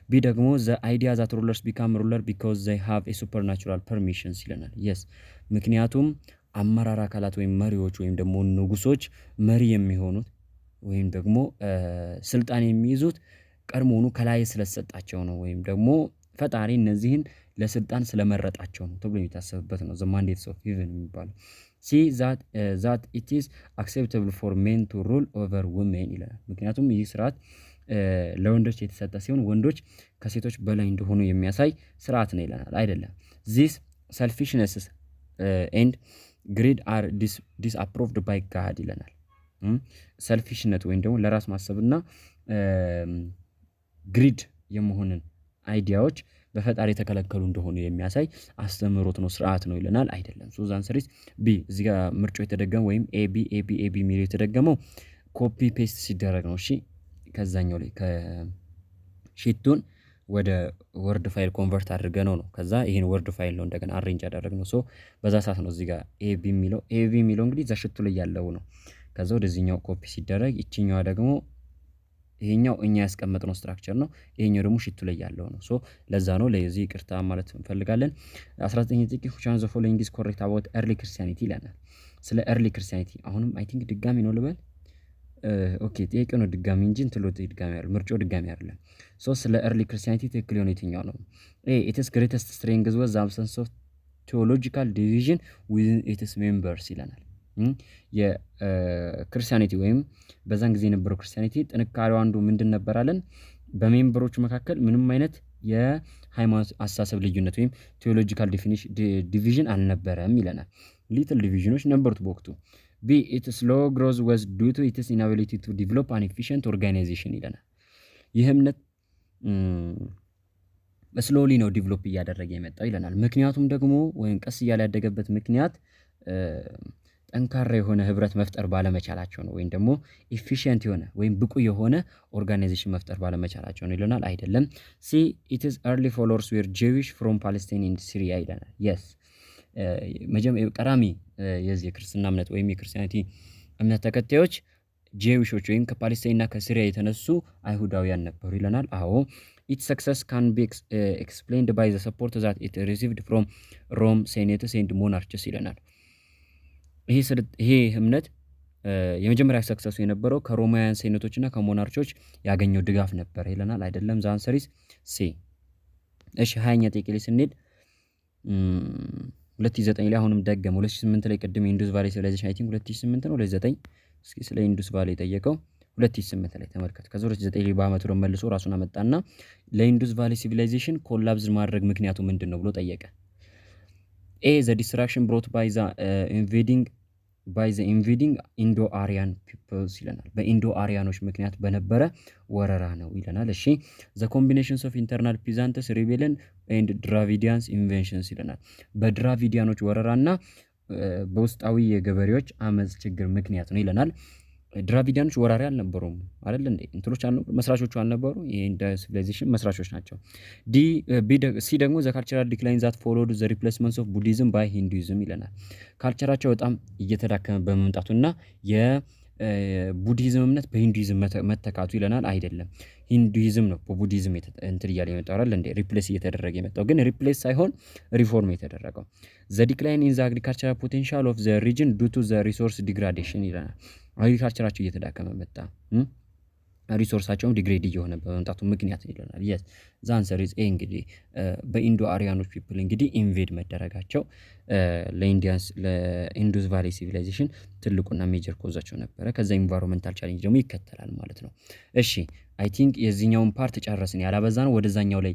ቢ ደግሞ the idea that rulers become ruler because they have a supernatural permissions ይለናል። yes ምክንያቱም አመራር አካላት ወይም መሪዎች ወይም ደግሞ ንጉሶች መሪ የሚሆኑት ወይም ደግሞ ስልጣን የሚይዙት ቀድሞውኑ ከላይ ስለተሰጣቸው ነው ወይም ደግሞ ፈጣሪ እነዚህን ለስልጣን ስለመረጣቸው ነው ተብሎ የሚታሰብበት ነው the mandates of heaven የሚባለው። see that it is acceptable for men to rule over women ይላል። ምክንያቱም ይህ ስርዓት ለወንዶች የተሰጠ ሲሆን ወንዶች ከሴቶች በላይ እንደሆኑ የሚያሳይ ስርዓት ነው ይለናል። አይደለም። this selfishness and greed are disapproved by God ይለናል። ሰልፊሽነት ወይም ደግሞ ለራስ ማሰብና ግሪድ የመሆንን አይዲያዎች በፈጣሪ የተከለከሉ እንደሆኑ የሚያሳይ አስተምህሮት ነው፣ ስርዓት ነው ይለናል። አይደለም። ሶ ዘ አንሰር ኢዝ ቢ። እዚህ ጋር ምርጫው የተደገመው ወይም ኤቢ የሚለው የተደገመው ኮፒ ፔስት ሲደረግ ነው። እሺ ከዛኛው ላይ ከሺቱን ወደ ወርድ ፋይል ኮንቨርት አድርገነው ነው። ከዛ ይሄን ወርድ ፋይል ነው እንደገና አሬንጅ ያደረግነው። ሶ በዛ ሰዓት ነው እዚህ ጋር ኤቢ የሚለው እንግዲህ እዛ ሽቱ ላይ ያለው ነው። ከዛ ወደዚህኛው ኮፒ ሲደረግ ይችኛዋ ደግሞ ይሄኛው እኛ ያስቀመጥነው ስትራክቸር ነው። ይሄኛው ደግሞ ሽቱ ላይ ያለው ነው። ሶ ለዛ ነው ለዚህ ይቅርታ ማለት እንፈልጋለን። 19 ጥቂት which one of the following is correct about early Christianity ይላል። ስለ early Christianity አሁንም አይ ቲንክ ድጋሚ ነው ልበል። ኦኬ ጥያቄው ነው ድጋሚ እንጂ እንትሎት ድጋሚ አይደለም፣ ምርጫው ድጋሚ አይደለም። ሶ ስለ early Christianity ትክክል የሆነ የትኛው ነው? it is greatest strength was the absence of theological division within its members ይለናል። የክርስቲያኒቲ ወይም በዛን ጊዜ የነበረው ክርስቲያኒቲ ጥንካሬው አንዱ ምንድን ነበራለን? በሜምበሮች መካከል ምንም አይነት የሃይማኖት አስተሳሰብ ልዩነት ወይም ቴዎሎጂካል ዲቪዥን አልነበረም ይለናል። ሊትል ዲቪዥኖች ነበሩት በወቅቱ። ቢ ኢትስ ሎ ግሮዝ ወዝ ዱ ቱ ኢትስ ኢናቢሊቲ ቱ ዲቨሎፕ አን ኤፊሽንት ኦርጋናይዜሽን ይለናል። ይህ እምነት ስሎሊ ነው ዲቨሎፕ እያደረገ የመጣው ይለናል። ምክንያቱም ደግሞ ወይም ቀስ እያለ ያደገበት ምክንያት ጠንካራ የሆነ ህብረት መፍጠር ባለመቻላቸው ነው። ወይም ደግሞ ኤፊሽንት የሆነ ወይም ብቁ የሆነ ኦርጋናይዜሽን መፍጠር ባለመቻላቸው ነው ይለናል። አይደለም። ሲ ኢት ኢዝ ኤርሊ ፎሎወርስ ዌር ጄዊሽ ፍሮም ፓለስታይን ኤንድ ሲሪያ ይለናል። የስ ቀዳሚ የዚህ የክርስትና እምነት ወይም የክርስቲያኒቲ እምነት ተከታዮች ጄዊሾች ወይም ከፓለስታይንና ከሲሪያ የተነሱ አይሁዳውያን ነበሩ ይለናል። አዎ ኢትስ ሰክሰስ ካን ቢ ኤክስፕሌንድ ባይ ዘ ሰፖርት ዛት ኢት ሪሲቭድ ፍሮም ሮም ሴኔትስ ኤንድ ሞናርችስ ይለናል። ይሄ እምነት የመጀመሪያ ሰክሰሱ የነበረው ከሮማውያን ሴኔቶችና ከሞናርቾች ያገኘው ድጋፍ ነበር ይለናል። አይደለም። ዘ አንሰር ኢዝ ሲ። እሺ 20ኛ ጥያቄ ላይ ስንሄድ 2009 ላይ አሁንም ደገመ። 2008 ላይ ቅድም ኢንዱስ ቫሊ ሲቪላይዜሽን አይ ቲንክ 2008 ነው 2009 እስኪ ስለ ኢንዱስ ቫሊ የጠየቀው 2008 ላይ ተመልከት። ከዛ 2009 ላይ በአመቱ ደግሞ መልሶ ራሱን አመጣና ለኢንዱስ ቫሊ ሲቪላይዜሽን ኮላፕስ ማድረግ ምክንያቱ ምንድን ነው ብሎ ጠየቀ። ኤ ዘ ዲስትራክሽን ብሮት ባይ ዘ ኢንቬዲንግ ኢንዶ አሪያን ፒፕልስ ይለናል። በኢንዶ አሪያኖች ምክንያት በነበረ ወረራ ነው ይለናል። እሺ ዘ ኮምቢኔሽንስ ኦፍ ኢንተርናል ፒዛንትስ ሪቤልን ኤንድ ድራቪዲያንስ ኢንቬንሽንስ ይለናል። በድራቪዲያኖች ወረራና በውስጣዊ የገበሬዎች አመፅ ችግር ምክንያት ነው ይለናል። ድራቪዲያኖች ወራሪ አልነበሩም አይደል እንዴ? እንትሎች አልነበሩ፣ መስራቾቹ አልነበሩ። ይሄ እንደ ሲቪላይዜሽን መስራቾች ናቸው። ሲ ደግሞ ዘ ካልቸራል ዲክላይን ዛት ፎሎድ ዘ ሪፕሌስመንት ኦፍ ቡዲዝም ባይ ሂንዱይዝም ይለናል። ካልቸራቸው በጣም እየተዳከመ በመምጣቱና የቡዲዝም እምነት በሂንዱይዝም መተካቱ ይለናል። አይደለም፣ ሂንዱይዝም ነው በቡዲዝም እንትን እያለ የመጣው አይደል እንዴ? ሪፕሌስ እየተደረገ የመጣው ግን ሪፕሌስ ሳይሆን ሪፎርም የተደረገው። ዘ ዲክላይን ኢን ዘ አግሪካልቸራል ፖቴንሻል ኦፍ ዘ ሪጅን ዱ ቱ ዘ ሪሶርስ ዲግራዴሽን ይለናል። አግሪካልቸራቸው እየተዳከመ መጣ፣ ሪሶርሳቸውም ዲግሬድ እየሆነ በመምጣቱ ምክንያት ይለናል። የስ ዘ አንሰር ኢዝ ኤ። እንግዲህ በኢንዶ አሪያኖች ፒፕል እንግዲህ ኢንቬድ መደረጋቸው ለኢንዱስ ቫሊ ሲቪላይዜሽን ትልቁና ሜጀር ኮዛቸው ነበረ። ከዛ ኢንቫይሮንመንታል ቻሌንጅ ደግሞ ይከተላል ማለት ነው። እሺ አይ ቲንክ የዚህኛውን ፓርት ጨረስን። ያላበዛ ነው ወደዛኛው ላይ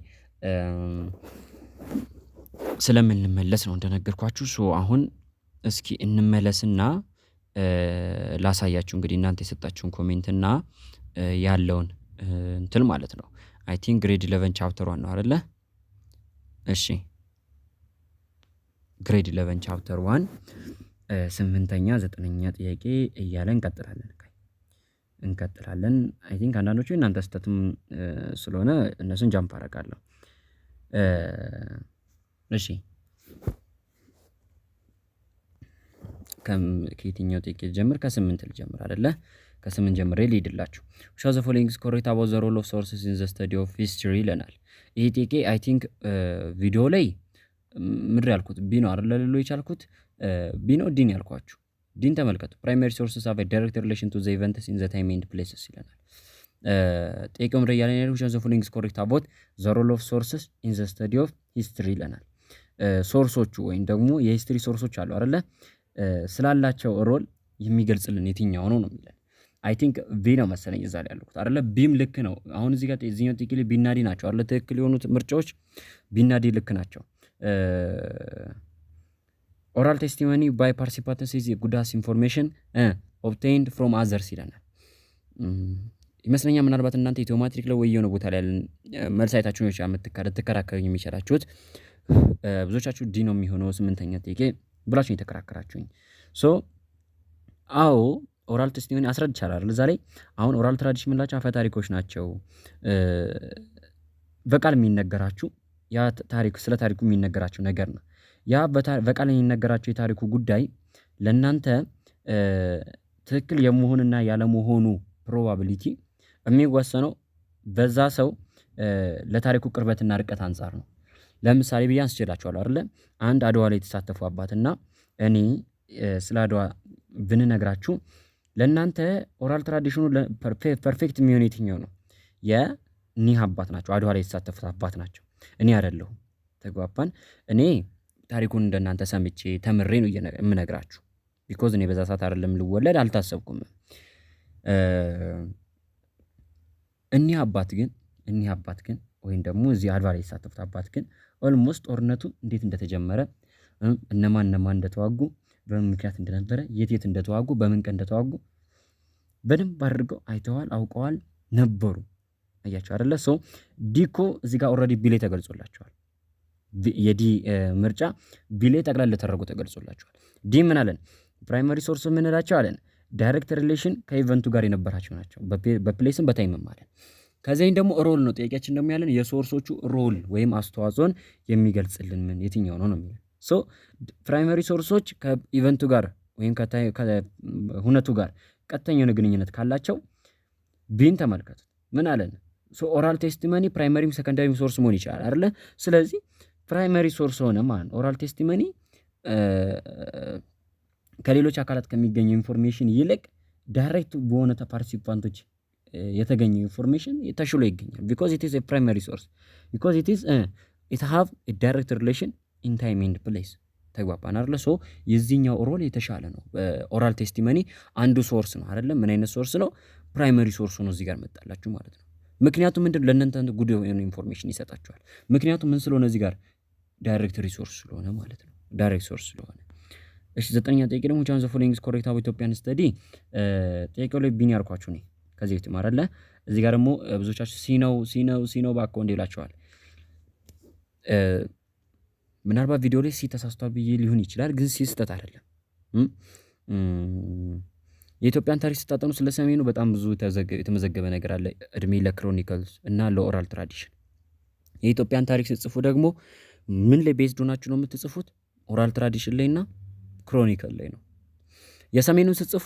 ስለምንመለስ ነው እንደነገርኳችሁ። ሶ አሁን እስኪ እንመለስና ላሳያችሁ እንግዲህ እናንተ የሰጣችሁን ኮሜንትና ያለውን እንትን ማለት ነው። አይ ቲንክ ግሬድ 11 ቻፕተር 1 ነው አይደለ? እሺ ግሬድ 11 ቻፕተር 1 8ኛ 9ኛ ጥያቄ እያለ እንቀጥላለን። አይ ቲንክ አንዳንዶቹ እናንተ ስተትም ስለሆነ እነሱን ጃምፕ አደርጋለሁ። እሺ ከየትኛው ጥያቄ ጀምር? ከ8 ልጀምር አይደለ? ከ8 ጀምሬ ልሄድላችሁ። ሾው ዘ ፎሎዊንግ ኢዝ ኮሬክት አባውት ዘ ሮል ኦፍ ሶርስስ ኢን ዘ ስተዲ ኦፍ ሂስትሪ ይለናል። ይሄ ጥያቄ አይ ቲንክ ቪዲዮ ላይ ምድር ያልኩት ቢ ነው አይደለ? ልሎ የቻልኩት ቢ ነው ዲን ያልኳችሁ። ዲን ተመልከቱ። ፕራይመሪ ሶርስስ ሃቭ ኤ ዳይሬክት ሪሌሽን ቱ ዘ ኢቨንትስ ኢን ዘ ታይም ኤንድ ፕሌስስ ይለናል። ጥያቄው ምድር ያለ ነው። ሾው ዘ ፎሎዊንግ ኢዝ ኮሬክት አባውት ዘ ሮል ኦፍ ሶርስስ ኢን ዘ ስተዲ ኦፍ ሂስትሪ ይለናል። ሶርሶቹ ወይም ደግሞ የሂስትሪ ሶርሶች አሉ አይደለ? ስላላቸው ሮል የሚገልጽልን የትኛው ነው የሚለን። አይ ቲንክ ቢ ነው መሰለኝ እዛ ላይ ያልኩት አይደለ? ቢም ልክ ነው። አሁን እዚህ ጋር እዚህኛው ጥያቄ ላይ ቢና ዲ ናቸው አይደለ? ትክክል የሆኑት ምርጫዎች ቢና ዲ ልክ ናቸው። ኦራል ቴስቲሞኒ ባይ ፓርቲሲፓንትስ ኢዝ ጉዳስ ኢንፎርሜሽን ኦብቴይንድ ፍሮም አዘርስ ይለናል ይመስለኛል። ምናልባት እናንተ ኢትዮማትሪክ ላይ ወይ የሆነ ቦታ ላይ ያለን መልስ አይታችሁ ነው ልትከራከሩኝ የሚችላችሁት። ብዙዎቻችሁ ዲ ነው የሚሆነው 8ኛ ጥያቄ ብላችሁ የተከራከራችሁኝ። ሶ አዎ ኦራል ቴስቲሞኒ አስረድቻለሁ አይደል? እዛ ላይ አሁን ኦራል ትራዲሽን የምንላቸው አፈ ታሪኮች ናቸው በቃል የሚነገራችሁ ያ ታሪክ ስለ ታሪኩ የሚነገራችሁ ነገር ነው። ያ በቃል የሚነገራችሁ የታሪኩ ጉዳይ ለእናንተ ትክክል የመሆንና ያለመሆኑ ፕሮባቢሊቲ የሚወሰነው በዛ ሰው ለታሪኩ ቅርበትና ርቀት አንፃር ነው። ለምሳሌ ብዬ አንስቼላችኋለሁ አይደለ? አንድ አድዋ ላይ የተሳተፉ አባትና እኔ ስለ አድዋ ብንነግራችሁ ለእናንተ ኦራል ትራዲሽኑ ፐርፌክት የሚሆን የትኛው ነው? የኒህ አባት ናቸው፣ አድዋ ላይ የተሳተፉት አባት ናቸው። እኔ አይደለሁም። ተግባባን? እኔ ታሪኩን እንደናንተ ሰምቼ ተምሬ ነው የምነግራችሁ። ቢኮዝ እኔ በዛ ሰዓት አይደለም ልወለድ አልታሰብኩም። እኒህ አባት ግን ወይም ደግሞ እዚህ አድዋ ላይ የተሳተፉት አባት ግን ኦልሞስት ጦርነቱ እንዴት እንደተጀመረ እነማን እንደተዋጉ በምን ምክንያት እንደነበረ የት እንደተዋጉ በምን ቀን እንደተዋጉ በደንብ አድርገው አይተዋል፣ አውቀዋል ነበሩ። አያችሁ አይደለ? ሶ ዲኮ እዚህ ጋር ኦልሬዲ ቢሌ ተገልጾላቸዋል። የዲ ምርጫ ቢሌ ጠቅላላ ተደርጎ ተገልጾላቸዋል። ዲ ምን አለን? ፕራይመሪ ሶርስ የምንላቸው አለን ዳይሬክት ሪሌሽን ከኢቨንቱ ጋር የነበራቸው ናቸው፣ በፕሌስም በታይምም አለን። ከዚህም ደግሞ ሮል ነው ጥያቄያችን ደግሞ ያለን የሶርሶቹ ሮል ወይም አስተዋጽኦን የሚገልጽልን ምን የትኛው ነው ነው የሚለው። ሶ ፕራይመሪ ሶርሶች ከኢቨንቱ ጋር ወይም ከሁነቱ ጋር ቀጥተኛ የሆነ ግንኙነት ካላቸው ቢን ተመልከቱ። ምን አለን? ሶ ኦራል ቴስቲመኒ ፕራይመሪም ሰከንዳሪም ሶርስ መሆን ይችላል አይደለ? ስለዚህ ፕራይመሪ ሶርስ ሆነ ማለት ኦራል ቴስቲመኒ ከሌሎች አካላት ከሚገኙ ኢንፎርሜሽን ይልቅ ዳይሬክት በሆነ ፓርቲሲፓንቶች የተገኘ ኢንፎርሜሽን ተሽሎ ይገኛል። ቢኮዝ ኢት ኢዝ ኤ ፕራይመሪ ሶርስ ቢኮዝ ኢት ሃቭ ኤ ዳይሬክት ሪሌሽን ኢን ታይም ኤንድ ፕሌስ። ተግባባን አይደለ? ሶ የዚህኛው ሮል የተሻለ ነው። ኦራል ቴስቲመኒ አንዱ ሶርስ ነው አይደለ? ምን አይነት ሶርስ ነው? ፕራይመሪ ሶርስ ነው እዚህ ጋር መጣላችሁ ማለት ነው። ምክንያቱም ምንድን ለእናንተ ጉድ የሆነ ኢንፎርሜሽን ይሰጣችኋል። ምክንያቱም ምን ስለሆነ እዚህ ጋር ዳይሬክት ሪሶርስ ስለሆነ ማለት ነው። ዳይሬክት ሶርስ ስለሆነ። እሺ 9ኛ ጥያቄ ደግሞ ቻንስ ኦፍ ፎሎዊንግ ኢዝ ኮሬክት አባውት ኢትዮጵያን ስተዲ። ጥያቄው ላይ ቢን ያልኳችሁ ነው ከዚህ በፊት አይደለ? እዚህ ጋር ደግሞ ብዙዎቻችሁ ሲነው ባኮ እንደ ይላችኋል። ምናልባት ቪዲዮ ላይ ተሳስቷል ብዬ ሊሆን ይችላል፣ ግን ስህተት አይደለም። የኢትዮጵያን ታሪክ ስታጠኑ ስለ ሰሜኑ በጣም ብዙ የተመዘገበ ነገር አለ። እድሜ ለክሮኒክልስ እና ለኦራል ትራዲሽን። የኢትዮጵያን ታሪክ ስትጽፉ ደግሞ ምን ላይ ቤዝድ ሆናችሁ ነው የምትጽፉት? ኦራል ትራዲሽን ላይ እና ክሮኒክል ላይ ነው። የሰሜኑን ስትጽፉ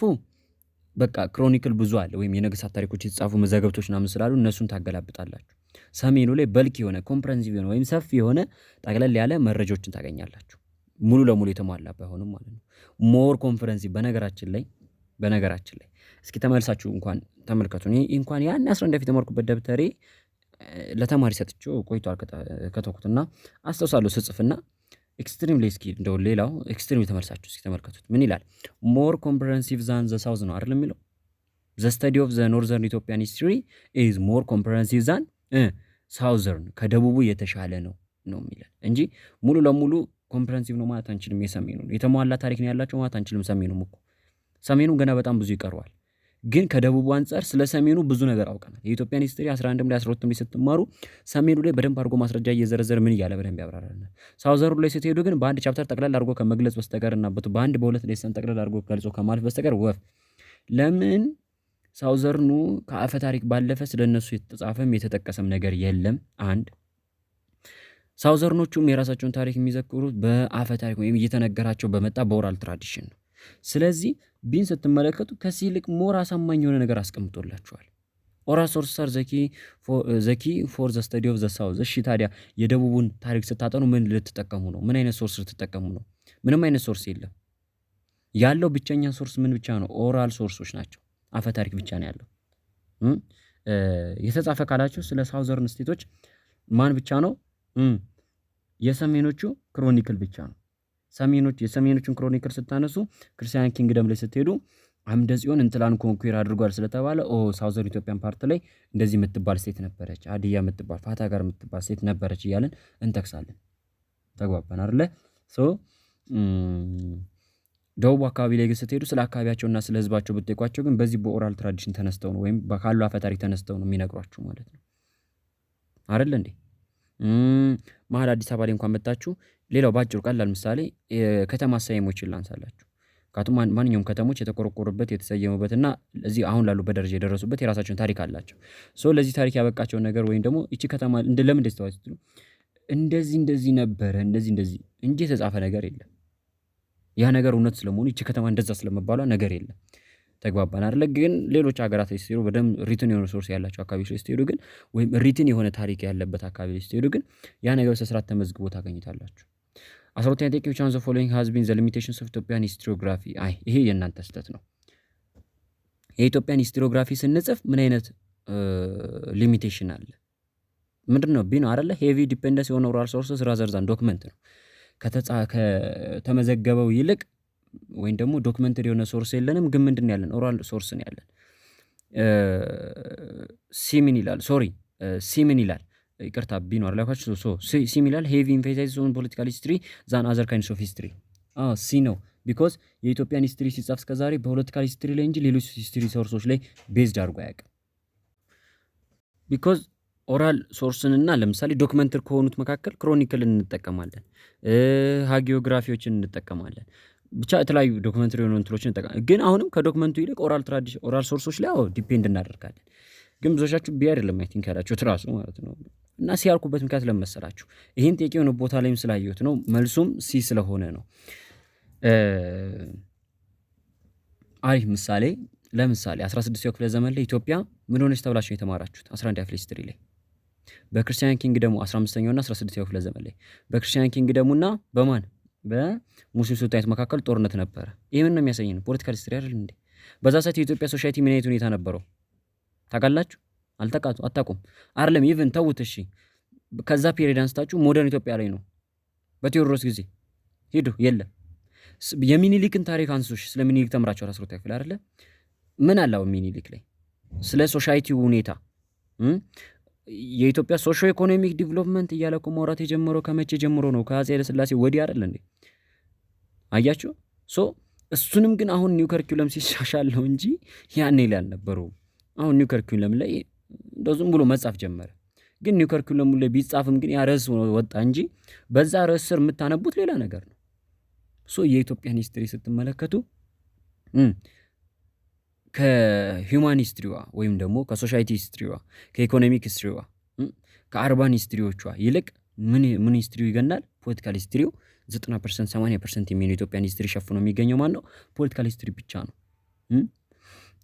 በቃ ክሮኒክል ብዙ አለ፣ ወይም የነገስታት ታሪኮች የተጻፉ መዛግብቶች ምናምን ስላሉ እነሱን ታገላብጣላችሁ። ሰሜኑ ላይ በልክ የሆነ ኮምፕሬንሲቭ የሆነ ወይም ሰፊ የሆነ ጠቅለል ያለ መረጃዎችን ታገኛላችሁ። ሙሉ ለሙሉ የተሟላ ባይሆንም ማለት ነው። ሞር ኮንፈረንሲቭ በነገራችን ላይ እስኪ ተመልሳችሁ እንኳን ተመልከቱ። እኔ እንኳን ያን 11 ፊት የተማርኩበት ደብተሬ ለተማሪ ሰጥቼው ቆይቷል ከተውኩትና አስተውሳለሁ ስጽፍና ኤክስትሪምሊ እስኪ እንደው ሌላው ኤክስትሪም ተመልሳችሁ እስኪ ተመልከቱት። ምን ይላል? ሞር ኮምፕሬሄንሲቭ ዛን ዘ ሳውዝ ነው አይደል የሚለው። ዘ ስተዲ ኦፍ ዘ ኖርዘርን ኢትዮጵያን ሂስትሪ ኢዝ ሞር ኮምፕሬሄንሲቭ ዛን ሳውዘርን፣ ከደቡቡ የተሻለ ነው የሚለን እንጂ ሙሉ ለሙሉ ኮምፕሬሄንሲቭ ነው ማለት አንችልም። የሰሜኑ የተሟላ ታሪክ ነው ያላቸው ማለት አንችልም። ሰሜኑ ገና በጣም ብዙ ይቀረዋል። ግን ከደቡቡ አንጻር ስለ ሰሜኑ ብዙ ነገር አውቀናል። የኢትዮጵያን ሂስትሪ 11 ላይ 12 ላይ ስትማሩ ሰሜኑ ላይ በደንብ አድርጎ ማስረጃ እየዘረዘረ ምን እያለ በደንብ ያብራራል። ሳውዘሩ ላይ ስትሄዱ ግን በአንድ ቻፕተር ጠቅላላ አድርጎ ከመግለጽ በስተቀር እና በአንድ በሁለት ሌሰን ጠቅላላ አድርጎ ገልጾ ከማለፍ በስተቀር ወፍ ለምን ሳውዘርኑ ከአፈ ታሪክ ባለፈ ስለነሱ የተጻፈም የተጠቀሰም ነገር የለም። አንድ ሳውዘርኖቹም የራሳቸውን ታሪክ የሚዘክሩት በአፈ ታሪክ ወይም እየተነገራቸው በመጣ በኦራል ትራዲሽን ነው። ስለዚህ ቢን ስትመለከቱ ከዚህ ይልቅ ሞር አሳማኝ የሆነ ነገር አስቀምጦላችኋል። ኦራል ሶርስ አር ዘኪ ፎር ዘ ስተዲ ኦፍ ዘ ሳውዝ። እሺ ታዲያ የደቡቡን ታሪክ ስታጠኑ ምን ልትጠቀሙ ነው? ምን አይነት ሶርስ ልትጠቀሙ ነው? ምንም አይነት ሶርስ የለም። ያለው ብቸኛ ሶርስ ምን ብቻ ነው? ኦራል ሶርሶች ናቸው። አፈ ታሪክ ብቻ ነው ያለው። የተጻፈ ካላችሁ ስለ ሳውዘርን ስቴቶች ማን ብቻ ነው? የሰሜኖቹ ክሮኒክል ብቻ ነው። የሰሜኖቹን ክሮኒክል ስታነሱ ክርስቲያን ኪንግደም ላይ ስትሄዱ አምደ ጽዮን እንትላን ኮንኩር አድርጓል ስለተባለ ሳውዘርን ኢትዮጵያን ፓርት ላይ እንደዚህ የምትባል ስቴት ነበረች፣ አድያ የምትባል ፋታ ጋር የምትባል ስቴት ነበረች እያለን እንጠቅሳለን። ተግባባን አይደለ? ደቡብ አካባቢ ላይ ስትሄዱ ስለ አካባቢያቸውና ስለ ህዝባቸው ብትጠይቋቸው ግን በዚህ በኦራል ትራዲሽን ተነስተው ነው ወይም ካሉ አፈ ታሪክ ተነስተው ነው የሚነግሯችሁ ማለት ነው አይደል እንዴ? መሀል አዲስ አበባ ላይ እንኳን መጣችሁ ሌላው ባጭሩ ቀላል ምሳሌ ከተማ ሰየሞችን ላንሳላችሁ። ምክንያቱም ማንኛውም ከተሞች የተቆረቆሩበት የተሰየሙበትና እዚህ አሁን ላሉበት ደረጃ የደረሱበት የራሳቸውን ታሪክ አላቸው። ለዚህ ታሪክ ያበቃቸውን ነገር ወይም ደግሞ ይቺ ከተማ ለምን እንደዚህ ተባለች ስትሉ እንደዚህ ነበረ እንደዚህ እንጂ የተጻፈ ነገር የለም። ያ ነገር እውነት ስለመሆኑ ይቺ ከተማ እንደዛ ስለመባሏ ነገር የለም። ተግባባን አይደለ? ግን ሌሎች ሀገራት ላይ ስትሄዱ በደንብ ሪትን የሆነ ሶርስ ያላቸው አካባቢዎች ላይ ስትሄዱ ግን ወይም ሪትን የሆነ ታሪክ ያለበት አካባቢ ላይ ስትሄዱ ግን ያ ነገር በስርዓት ተመዝግቦ ታገኙታላችሁ። 12ኛ ጥያቄ which one of the following has been the limitations of Ethiopian historiography? ይሄ የእናንተ ስህተት ነው። የኢትዮጵያን ሂስቶሪዮግራፊ ስንጽፍ ምን አይነት ሊሚቴሽን አለ? ምንድን ነው ቢኖ አይደለ? ሄቪ ዲፔንደንስ የሆነ ኦራል ሶርስስ ራዘር ዛን ዶክመንት ነው። ከተመዘገበው ይልቅ ወይም ደግሞ ዶክመንተሪ የሆነ ሶርስ የለንም። ግን ምንድን ያለን ኦራል ሶርስ ነው ያለን። ሲምን ይላል ይቅርታ ቢኖ አላካችሁ ሲም ይላል ሄቪ ኢንፌሳይዝ ኦን ፖለቲካል ሂስትሪ ዛን አዘር ካይንድስ ኦፍ ሂስትሪ። ሲ ነው ቢኮዝ የኢትዮጵያን ሂስትሪ ሲጻፍ እስከዛሬ በፖለቲካል ሂስትሪ ላይ እንጂ ሌሎች ሂስትሪ ሶርሶች ላይ ቤዝድ አድርጎ አያውቅም። ቢኮዝ ኦራል ሶርስንና ለምሳሌ ዶክመንተሪ ከሆኑት መካከል ክሮኒክልን እንጠቀማለን፣ ሃጊዮግራፊዎችን እንጠቀማለን፣ ብቻ የተለያዩ ዶክመንተሪ የሆኑ እንትሎችን እንጠቀማለን። ግን አሁንም ከዶክመንቱ ይልቅ ኦራል ሶርሶች ላይ ዲፔንድ እናደርጋለን። ግን ብዙዎቻችሁ ቢ አይደለም አይ ቲንክ ያላችሁት ራሱ ማለት ነው። እና ሲ ያልኩበት ምክንያት ለመሰላችሁ ይህን ጥያቄ የሆነ ቦታ ላይም ስላየሁት ነው። መልሱም ሲ ስለሆነ ነው። አሪፍ ምሳሌ ለምሳሌ 16ኛው ክፍለ ዘመን ላይ ኢትዮጵያ ምን ሆነች ተብላችሁ የተማራችሁት 11ኛ ክፍለ ሂስትሪ ላይ በክርስቲያን ኪንግደሙ 15ኛው እና 16ኛው ክፍለ ዘመን ላይ በክርስቲያን ኪንግደሙና በማን በሙስሊም ሱልጣኔት መካከል ጦርነት ነበረ። ይህ ምን ነው የሚያሳየን? ፖለቲካል ሂስትሪ አይደል እንዴ? በዛ ሰዓት የኢትዮጵያ ሶሳይቲ ምን አይነት ሁኔታ ነበረው ታውቃላችሁ? አታውቁም አይደለም? ኢቭን ተውት እሺ፣ ከዛ ፔሪድ አንስታችሁ ሞደርን ኢትዮጵያ ላይ ነው። በቴዎድሮስ ጊዜ ሂዱ የለም። የሚኒሊክን ታሪክ አንሱሽ፣ ስለ ሚኒሊክ ተምራችሁ ራስሮታ ይፈል አይደለ? ምን አለው ሚኒሊክ ላይ ስለ ሶሳይቲው ሁኔታ የኢትዮጵያ ሶሾ ኢኮኖሚክ ዲቨሎፕመንት እያለ እኮ ማውራት የጀመረው ከመቼ ጀምሮ ነው? ከአፄ ኃይለ ሥላሴ ወዲህ አይደል እንዴ? አያችሁ። እሱንም ግን አሁን ኒው ከርኩለም ሲሻሻል ነው እንጂ ያኔ ላይ አልነበረውም። አሁን ኒው ከርኩለም ላይ እንደው ዝም ብሎ መጻፍ ጀመረ። ግን ኒው ከርኩለም ላይ ቢጻፍም ግን ያ ርዕስ ወጣ እንጂ በዛ ርዕስ ስር የምታነቡት ሌላ ነገር ነው። የኢትዮጵያን ሂስትሪ ስትመለከቱ ከሂውማን ሂስትሪዋ ወይም ደግሞ ከሶሳይቲ ሂስትሪዋ፣ ከኢኮኖሚክ ሂስትሪዋ፣ ከአርባን ሂስትሪዎቿ ይልቅ ምን ሂስትሪው ይገናል? ፖለቲካል ሂስትሪው 90% 80% የሚሆነው ኢትዮጵያን ሂስትሪ ሸፍኖ የሚገኘው ማን ነው? ፖለቲካል ሂስትሪ ብቻ ነው።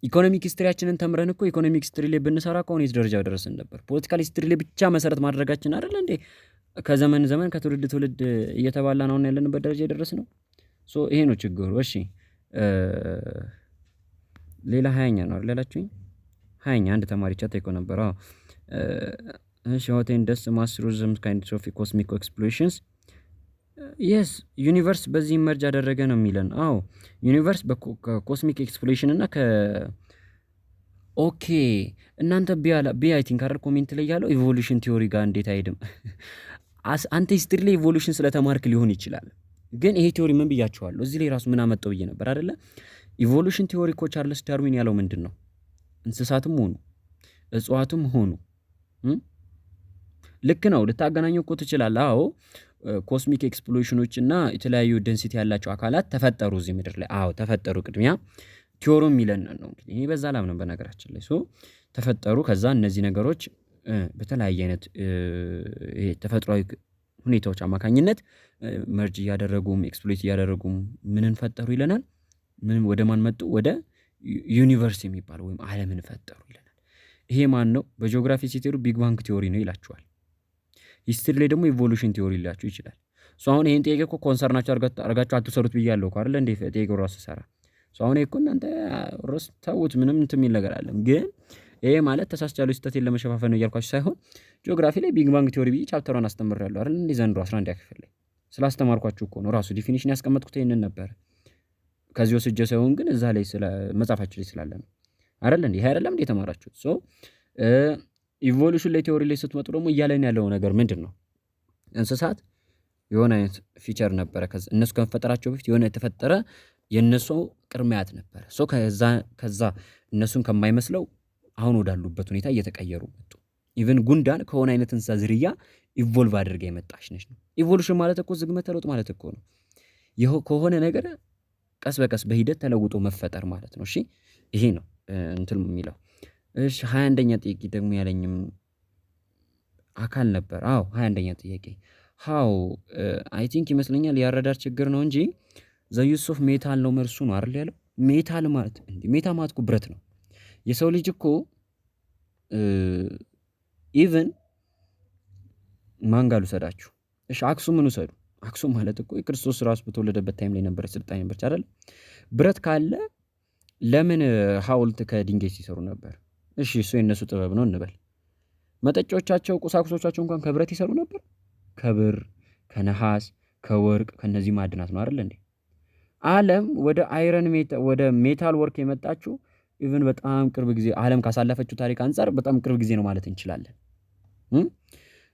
ኢኮኖሚክ ሂስትሪያችንን ተምረን እኮ ኢኮኖሚክ ሂስትሪ ላይ ብንሰራ ከሆነ የት ደረጃ ደረስን ነበር? ፖለቲካል ሂስትሪ ላይ ብቻ መሰረት ማድረጋችን አይደል እንዴ ከዘመን ዘመን ከትውልድ ትውልድ እየተባላን አሁን ያለንበት ደረጃ የደረስነው። ይሄ ነው ችግሩ። እሺ ሌላ 20ኛ ነው አይደል ያላችሁኝ? 20ኛ አንድ ተማሪ ቻት ይቆ ነበር። እሺ ሆቴን ደስ ማስሩዝም ካይንድስ ኦፍ ኮስሚክ ኤክስፕሎሬሽንስ የስ ዩኒቨርስ በዚህ መርጅ አደረገ ነው የሚለን። ዩኒቨርስ በኮስሚክ ኤክስፕሎሬሽን እና ኦኬ እናንተ ቢ አይ ቲንክ አይደል ኮሜንት ላይ ያለው ኢቮሉሽን ቲዮሪ ጋር እንዴት አይሄድም? አንተ ሂስትሪ ላይ ኢቮሉሽን ስለተማርክ ሊሆን ይችላል። ግን ይሄ ቲዮሪ ምን ብያቸዋለሁ? እዚህ ላይ ራሱ ምን አመጣው ብዬ ነበር አይደለ? ኢቮሉሽን ቲዮሪ እኮ ቻርልስ ዳርዊን ያለው ምንድን ነው? እንስሳትም ሆኑ እጽዋትም ሆኑ ልክ ነው ልታገናኘው እኮ ትችላለህ። ኮስሚክ ኤክስፕሎሽኖች እና የተለያዩ ዴንሲቲ ያላቸው አካላት ተፈጠሩ እዚህ ምድር ላይ ተፈጠሩ። ቅድሚያ ቲዮሪው የሚለን ነው እንግዲህ ይሄ በዛ ላም ነው በነገራችን ላይ ተፈጠሩ። ከዛ እነዚህ ነገሮች በተለያየ አይነት ተፈጥሯዊ ሁኔታዎች አማካኝነት መርጅ እያደረጉም ኤክስፕሎይት እያደረጉም ምንን ፈጠሩ ይለናል። ምንም ወደ ማን መጡ? ወደ ዩኒቨርስ የሚባለው ወይም ዓለምን ፈጠሩ ይለናል። ይሄ ማን ነው? በጂኦግራፊ ሲቴሩ ቢግ ባንግ ቲዮሪ ነው ይላችኋል። ሂስትሪ ላይ ደግሞ ኢቮሉሽን ቲዮሪ ሊላችሁ ይችላል። አሁን ይሄን ጥያቄ እኮ ኮንሰርናችሁ አርጋችሁ አትሰሩት ብያለሁ እኮ አይደል እንዴ? ጥያቄው ራሱ ሰራ አሁን እኮ እናንተ ራስ ተውት ምንም እንትን የሚል ነገር አለም። ግን ይሄ ማለት ተሳስቻለሁ ስህተቴን ለመሸፋፈን ነው እያልኳችሁ ሳይሆን ጂኦግራፊ ላይ ቢግ ባንግ ቲዮሪ ብዬ ቻፕተሩን አስተምሬያለሁ አይደል እንዴ? ዘንድሮ 11ኛ ክፍል ላይ ስላስተማርኳችሁ እኮ ነው። ራሱ ዲፊኒሽን ያስቀመጥኩት ይሄንን ነበር። ከዚህ ወስጄ ሳይሆን ግን እዛ ላይ ስለ መጻፋችሁ ላይ ስላለ ነው አይደል እንዴ? ይሄ አይደለም እንዴ ተማራችሁት? ኢቮሉሽን ላይ ቲዮሪ ላይ ስትመጡ ደግሞ እያለን ያለው ነገር ምንድን ነው? እንስሳት የሆነ አይነት ፊቸር ነበረ። እነሱ ከመፈጠራቸው በፊት የሆነ የተፈጠረ የእነሱ ቅድሚያት ነበረ። ከዛ እነሱን ከማይመስለው አሁን ወዳሉበት ሁኔታ እየተቀየሩ መጡ። ኢቨን ጉንዳን ከሆነ አይነት እንስሳ ዝርያ ኢቮልቭ አድርጋ የመጣች ነች ነው። ኢቮሉሽን ማለት እኮ ዝግመተ ለውጥ ማለት እኮ ነው። ከሆነ ነገር ቀስ በቀስ በሂደት ተለውጦ መፈጠር ማለት ነው። እሺ ይሄ ነው እንትን የሚለው። እሺ 21ኛ ጥያቄ ደግሞ ያለኝም አካል ነበር። አዎ 21ኛ ጥያቄ ሃው አይ ቲንክ ይመስለኛል የአረዳድ ችግር ነው እንጂ ዘ ዩዝ ኦፍ ሜታል ነው መልሱ ነው አይደል ያለው። ሜታል ማለት እንዴ ሜታ ማለት እኮ ብረት ነው። የሰው ልጅ እኮ ኢቭን ማን ጋር ልውሰዳችሁ? እሺ አክሱምን ውሰዱ። አክሱም ማለት እኮ የክርስቶስ ራሱ በተወለደበት ታይም ላይ ነበረች ስልጣኔ ነበረች አይደል? ብረት ካለ ለምን ሐውልት ከድንጋይ ሲሰሩ ነበር? እሺ እሱ የነሱ ጥበብ ነው እንበል። መጠጫዎቻቸው ቁሳቁሶቻቸው እንኳን ከብረት ይሰሩ ነበር። ከብር፣ ከነሐስ፣ ከወርቅ ከነዚህ ማዕድናት ነው አይደል እንዴ? ዓለም ወደ አይረን ወደ ሜታል ወርክ የመጣችው ኢቭን በጣም ቅርብ ጊዜ ዓለም ካሳለፈችው ታሪክ አንፃር በጣም ቅርብ ጊዜ ነው ማለት እንችላለን።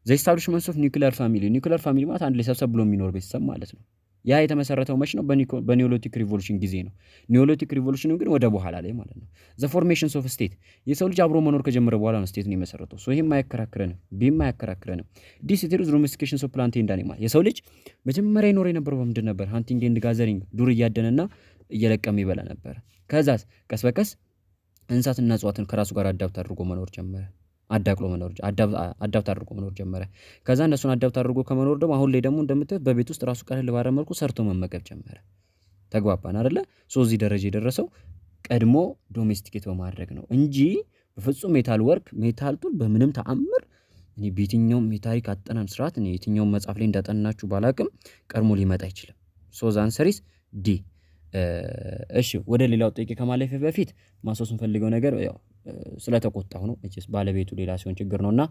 ዘ ኤስታብሊሽመንት ኦፍ ኒውክሊየር ፋሚሊ ኒውክሊየር ፋሚሊ ማለት አንድ ላይ ሰብሰብ ብሎ የሚኖር ቤተሰብ ማለት ነው። ያ የተመሰረተው መች ነው? በኒዮሎቲክ ሪቮሉሽን ጊዜ ነው። ኒዮሎቲክ ሪቮሉሽን ግን ወደ በኋላ ላይ ማለት ነው። ዘ ፎርሜሽንስ ኦፍ ስቴት የሰው ልጅ አብሮ መኖር ከጀመረ በኋላ ነው ስቴት ነው የመሰረተው። ሶ ይሄም አያከራክረንም፣ ቢም አያከራክረንም። ዲስ ኢዝ ዶሜስቲኬሽን ኦፍ ፕላንት ኤንድ አኒማል የሰው ልጅ መጀመሪያ ይኖር የነበረው በምንድን ነበር? ሃንቲንግ ኤንድ ጋዘሪንግ ዱር እያደነና እየለቀመ ይበላ ነበር። ከዛስ ቀስ በቀስ እንስሳትና እጽዋትን ከራሱ ጋር አዳፕት አድርጎ መኖር ጀመረ። አዳፕት አድርጎ መኖር ጀመረ። ከዛ እነሱን አዳፕት አድርጎ ከመኖር ደግሞ አሁን ላይ ደግሞ እንደምታዩት በቤት ውስጥ ራሱ ቀለል ባለ መልኩ ሰርቶ መመገብ ጀመረ። ተግባባን አይደለ? እዚህ ደረጃ የደረሰው ቀድሞ ዶሜስቲኬት በማድረግ ነው እንጂ በፍጹም ሜታል ወርክ ሜታል ቱል በምንም ተአምር እኔ በየትኛውም የታሪክ አጠናን ስርዓት እኔ የትኛውም መጽሐፍ ላይ እንዳጠናችሁ ባላቅም ቀድሞ ሊመጣ አይችልም። ሶ ዘ አንሰር ኢዝ ዲ። እሺ ወደ ሌላው ጥያቄ ከማለፌ በፊት ማስታወስ የምፈልገው ነገር ያው ስለተቆጣሁ ነው። እቺስ ባለቤቱ ሌላ ሲሆን ችግር ነውና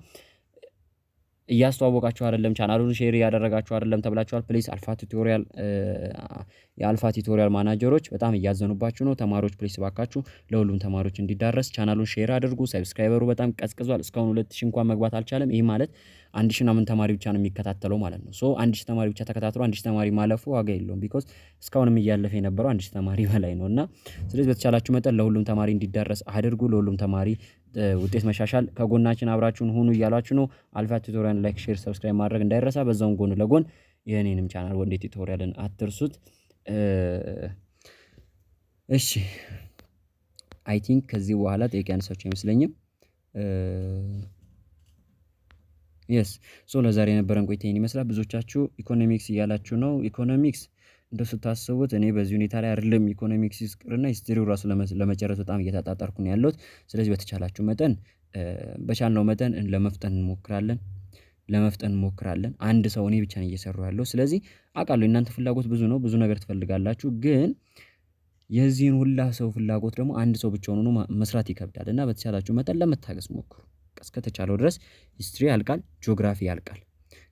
እያስተዋወቃችሁ አይደለም፣ ቻናሉን ሼር እያደረጋችሁ አይደለም ተብላችኋል። ፕሊስ የአልፋ ቲዩቶሪያል ማናጀሮች በጣም እያዘኑባችሁ ነው። ተማሪዎች ፕሊስ ባካችሁ ለሁሉም ተማሪዎች እንዲዳረስ ቻናሉን ሼር አድርጉ። ሰብስክራይበሩ በጣም ቀዝቅዟል። እስካሁን 2000 እንኳን መግባት አልቻለም። ይሄ ማለት 1000 ምናምን ተማሪ ብቻ ነው የሚከታተለው ማለት ነው። ሶ 1000 ተማሪ ብቻ ተከታትሎ 1000 ተማሪ ማለፉ ዋጋ የለውም። ቢኮዝ እስካሁንም እያለፈ የነበረው 1000 ተማሪ በላይ ነውና ስለዚህ በተቻላችሁ መጠን ለሁሉም ተማሪ እንዲዳረስ አድርጉ። ለሁሉም ተማሪ ውጤት መሻሻል ከጎናችን አብራችሁን ሁኑ እያላችሁ ነው። አልፋ ቲዩቶሪያል ላይክ፣ ሼር፣ ሰብስክራይብ ማድረግ እንዳይረሳ። በዛውም ጎን ለጎን የኔንም ቻናል ወንዴ ቲዩቶሪያልን አትርሱት። እሺ አይ ቲንክ ከዚህ በኋላ ጥያቄ ያነሳችሁ አይመስለኝም። የስ ሶ ለዛሬ የነበረን ቆይታ ይሄን ይመስላል። ብዙዎቻችሁ ኢኮኖሚክስ እያላችሁ ነው። ኢኮኖሚክስ እንደው ስታስቡት እኔ በዚህ ሁኔታ ላይ አይደለም ኢኮኖሚክስ ይስቅርና ሂስትሪው ራሱ ለመጨረስ በጣም እየተጣጣርኩ ነው ያለሁት። ስለዚህ በተቻላችሁ መጠን በቻልነው መጠን ለመፍጠን እንሞክራለን። አንድ ሰው እኔ ብቻ ነኝ እየሰራሁ ያለው። ስለዚህ አውቃለሁ የእናንተ ፍላጎት ብዙ ነው፣ ብዙ ነገር ትፈልጋላችሁ። ግን የዚህን ሁላ ሰው ፍላጎት ደግሞ አንድ ሰው ብቻውን ሆኖ መስራት ይከብዳል እና በተቻላችሁ መጠን ለመታገስ ሞክሩ። እስከተቻለው ድረስ ሂስትሪ ያልቃል፣ ጂኦግራፊ ያልቃል።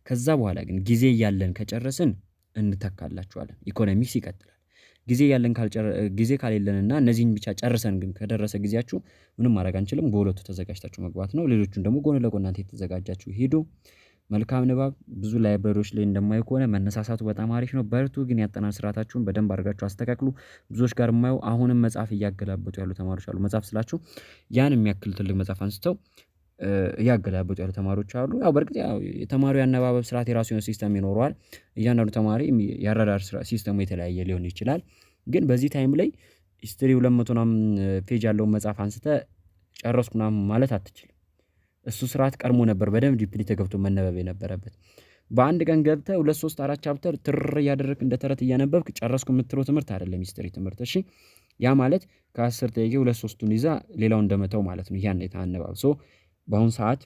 ከዛ በኋላ ግን ጊዜ እያለን ከጨረስን እንተካላችኋለን። ኢኮኖሚክስ ይቀጥላል። ጊዜ ካሌለንና እነዚህን ብቻ ጨርሰን ግን ከደረሰ ጊዜያችሁ ምንም ማድረግ አንችልም። በሁለቱ ተዘጋጅታችሁ መግባት ነው። ሌሎቹን ደግሞ ጎን ለጎን እናንተ የተዘጋጃችሁ ሂዱ። መልካም ንባብ። ብዙ ላይብረሪዎች ላይ እንደማየው ከሆነ መነሳሳቱ በጣም አሪፍ ነው። በርቱ። ግን ያጠናን ስርዓታችሁን በደንብ አድርጋችሁ አስተካክሉ። ብዙዎች ጋር የማየው አሁንም መጽሐፍ እያገላበጡ ያሉ ተማሪዎች አሉ። መጽሐፍ ስላችሁ ያን የሚያክል ትልቅ መጽሐፍ አንስተው እያገላበጡ ያሉ ተማሪዎች አሉ። ያው በእርግጥ ያው የተማሪው ያነባበብ ስርዓት የራሱ የሆነ ሲስተም ይኖረዋል። እያንዳንዱ ተማሪ ያረዳድ ሲስተሙ የተለያየ ሊሆን ይችላል። ግን በዚህ ታይም ላይ ሂስትሪ 200 ምናምን ፔጅ ያለውን መጽሐፍ አንስተህ ጨረስኩ ምናምን ማለት አትችልም። እሱ ስርዓት ቀድሞ ነበር በደንብ ዲፕሊ ተገብቶ መነበብ የነበረበት። በአንድ ቀን ገብተህ 2 3 4 ቻፕተር ትር እያደረግክ እንደ ተረት እያነበብክ ጨረስኩ የምትለው ትምህርት አይደለም ሂስትሪ ትምህርት። እሺ ያ ማለት ከ10 ጥያቄ 2-3ቱን ይዛ ሌላው እንደመተው ማለት ነው። ያን የታነባብ በአሁን ሰዓት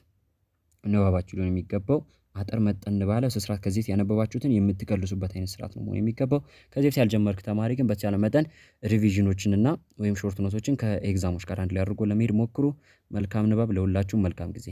ንባባችሁ ሊሆን የሚገባው አጠር መጠን ባለ ስርዓት ከዚህ ያነበባችሁትን የምትከልሱበት አይነት ስርዓት ነው መሆን የሚገባው። ከዚህ በፊት ያልጀመርክ ተማሪ ግን በተቻለ መጠን ሪቪዥኖችንና ወይም ሾርት ኖቶችን ከኤግዛሞች ጋር አንድ ላይ አድርጎ ለመሄድ ሞክሩ። መልካም ንባብ ለሁላችሁም፣ መልካም ጊዜ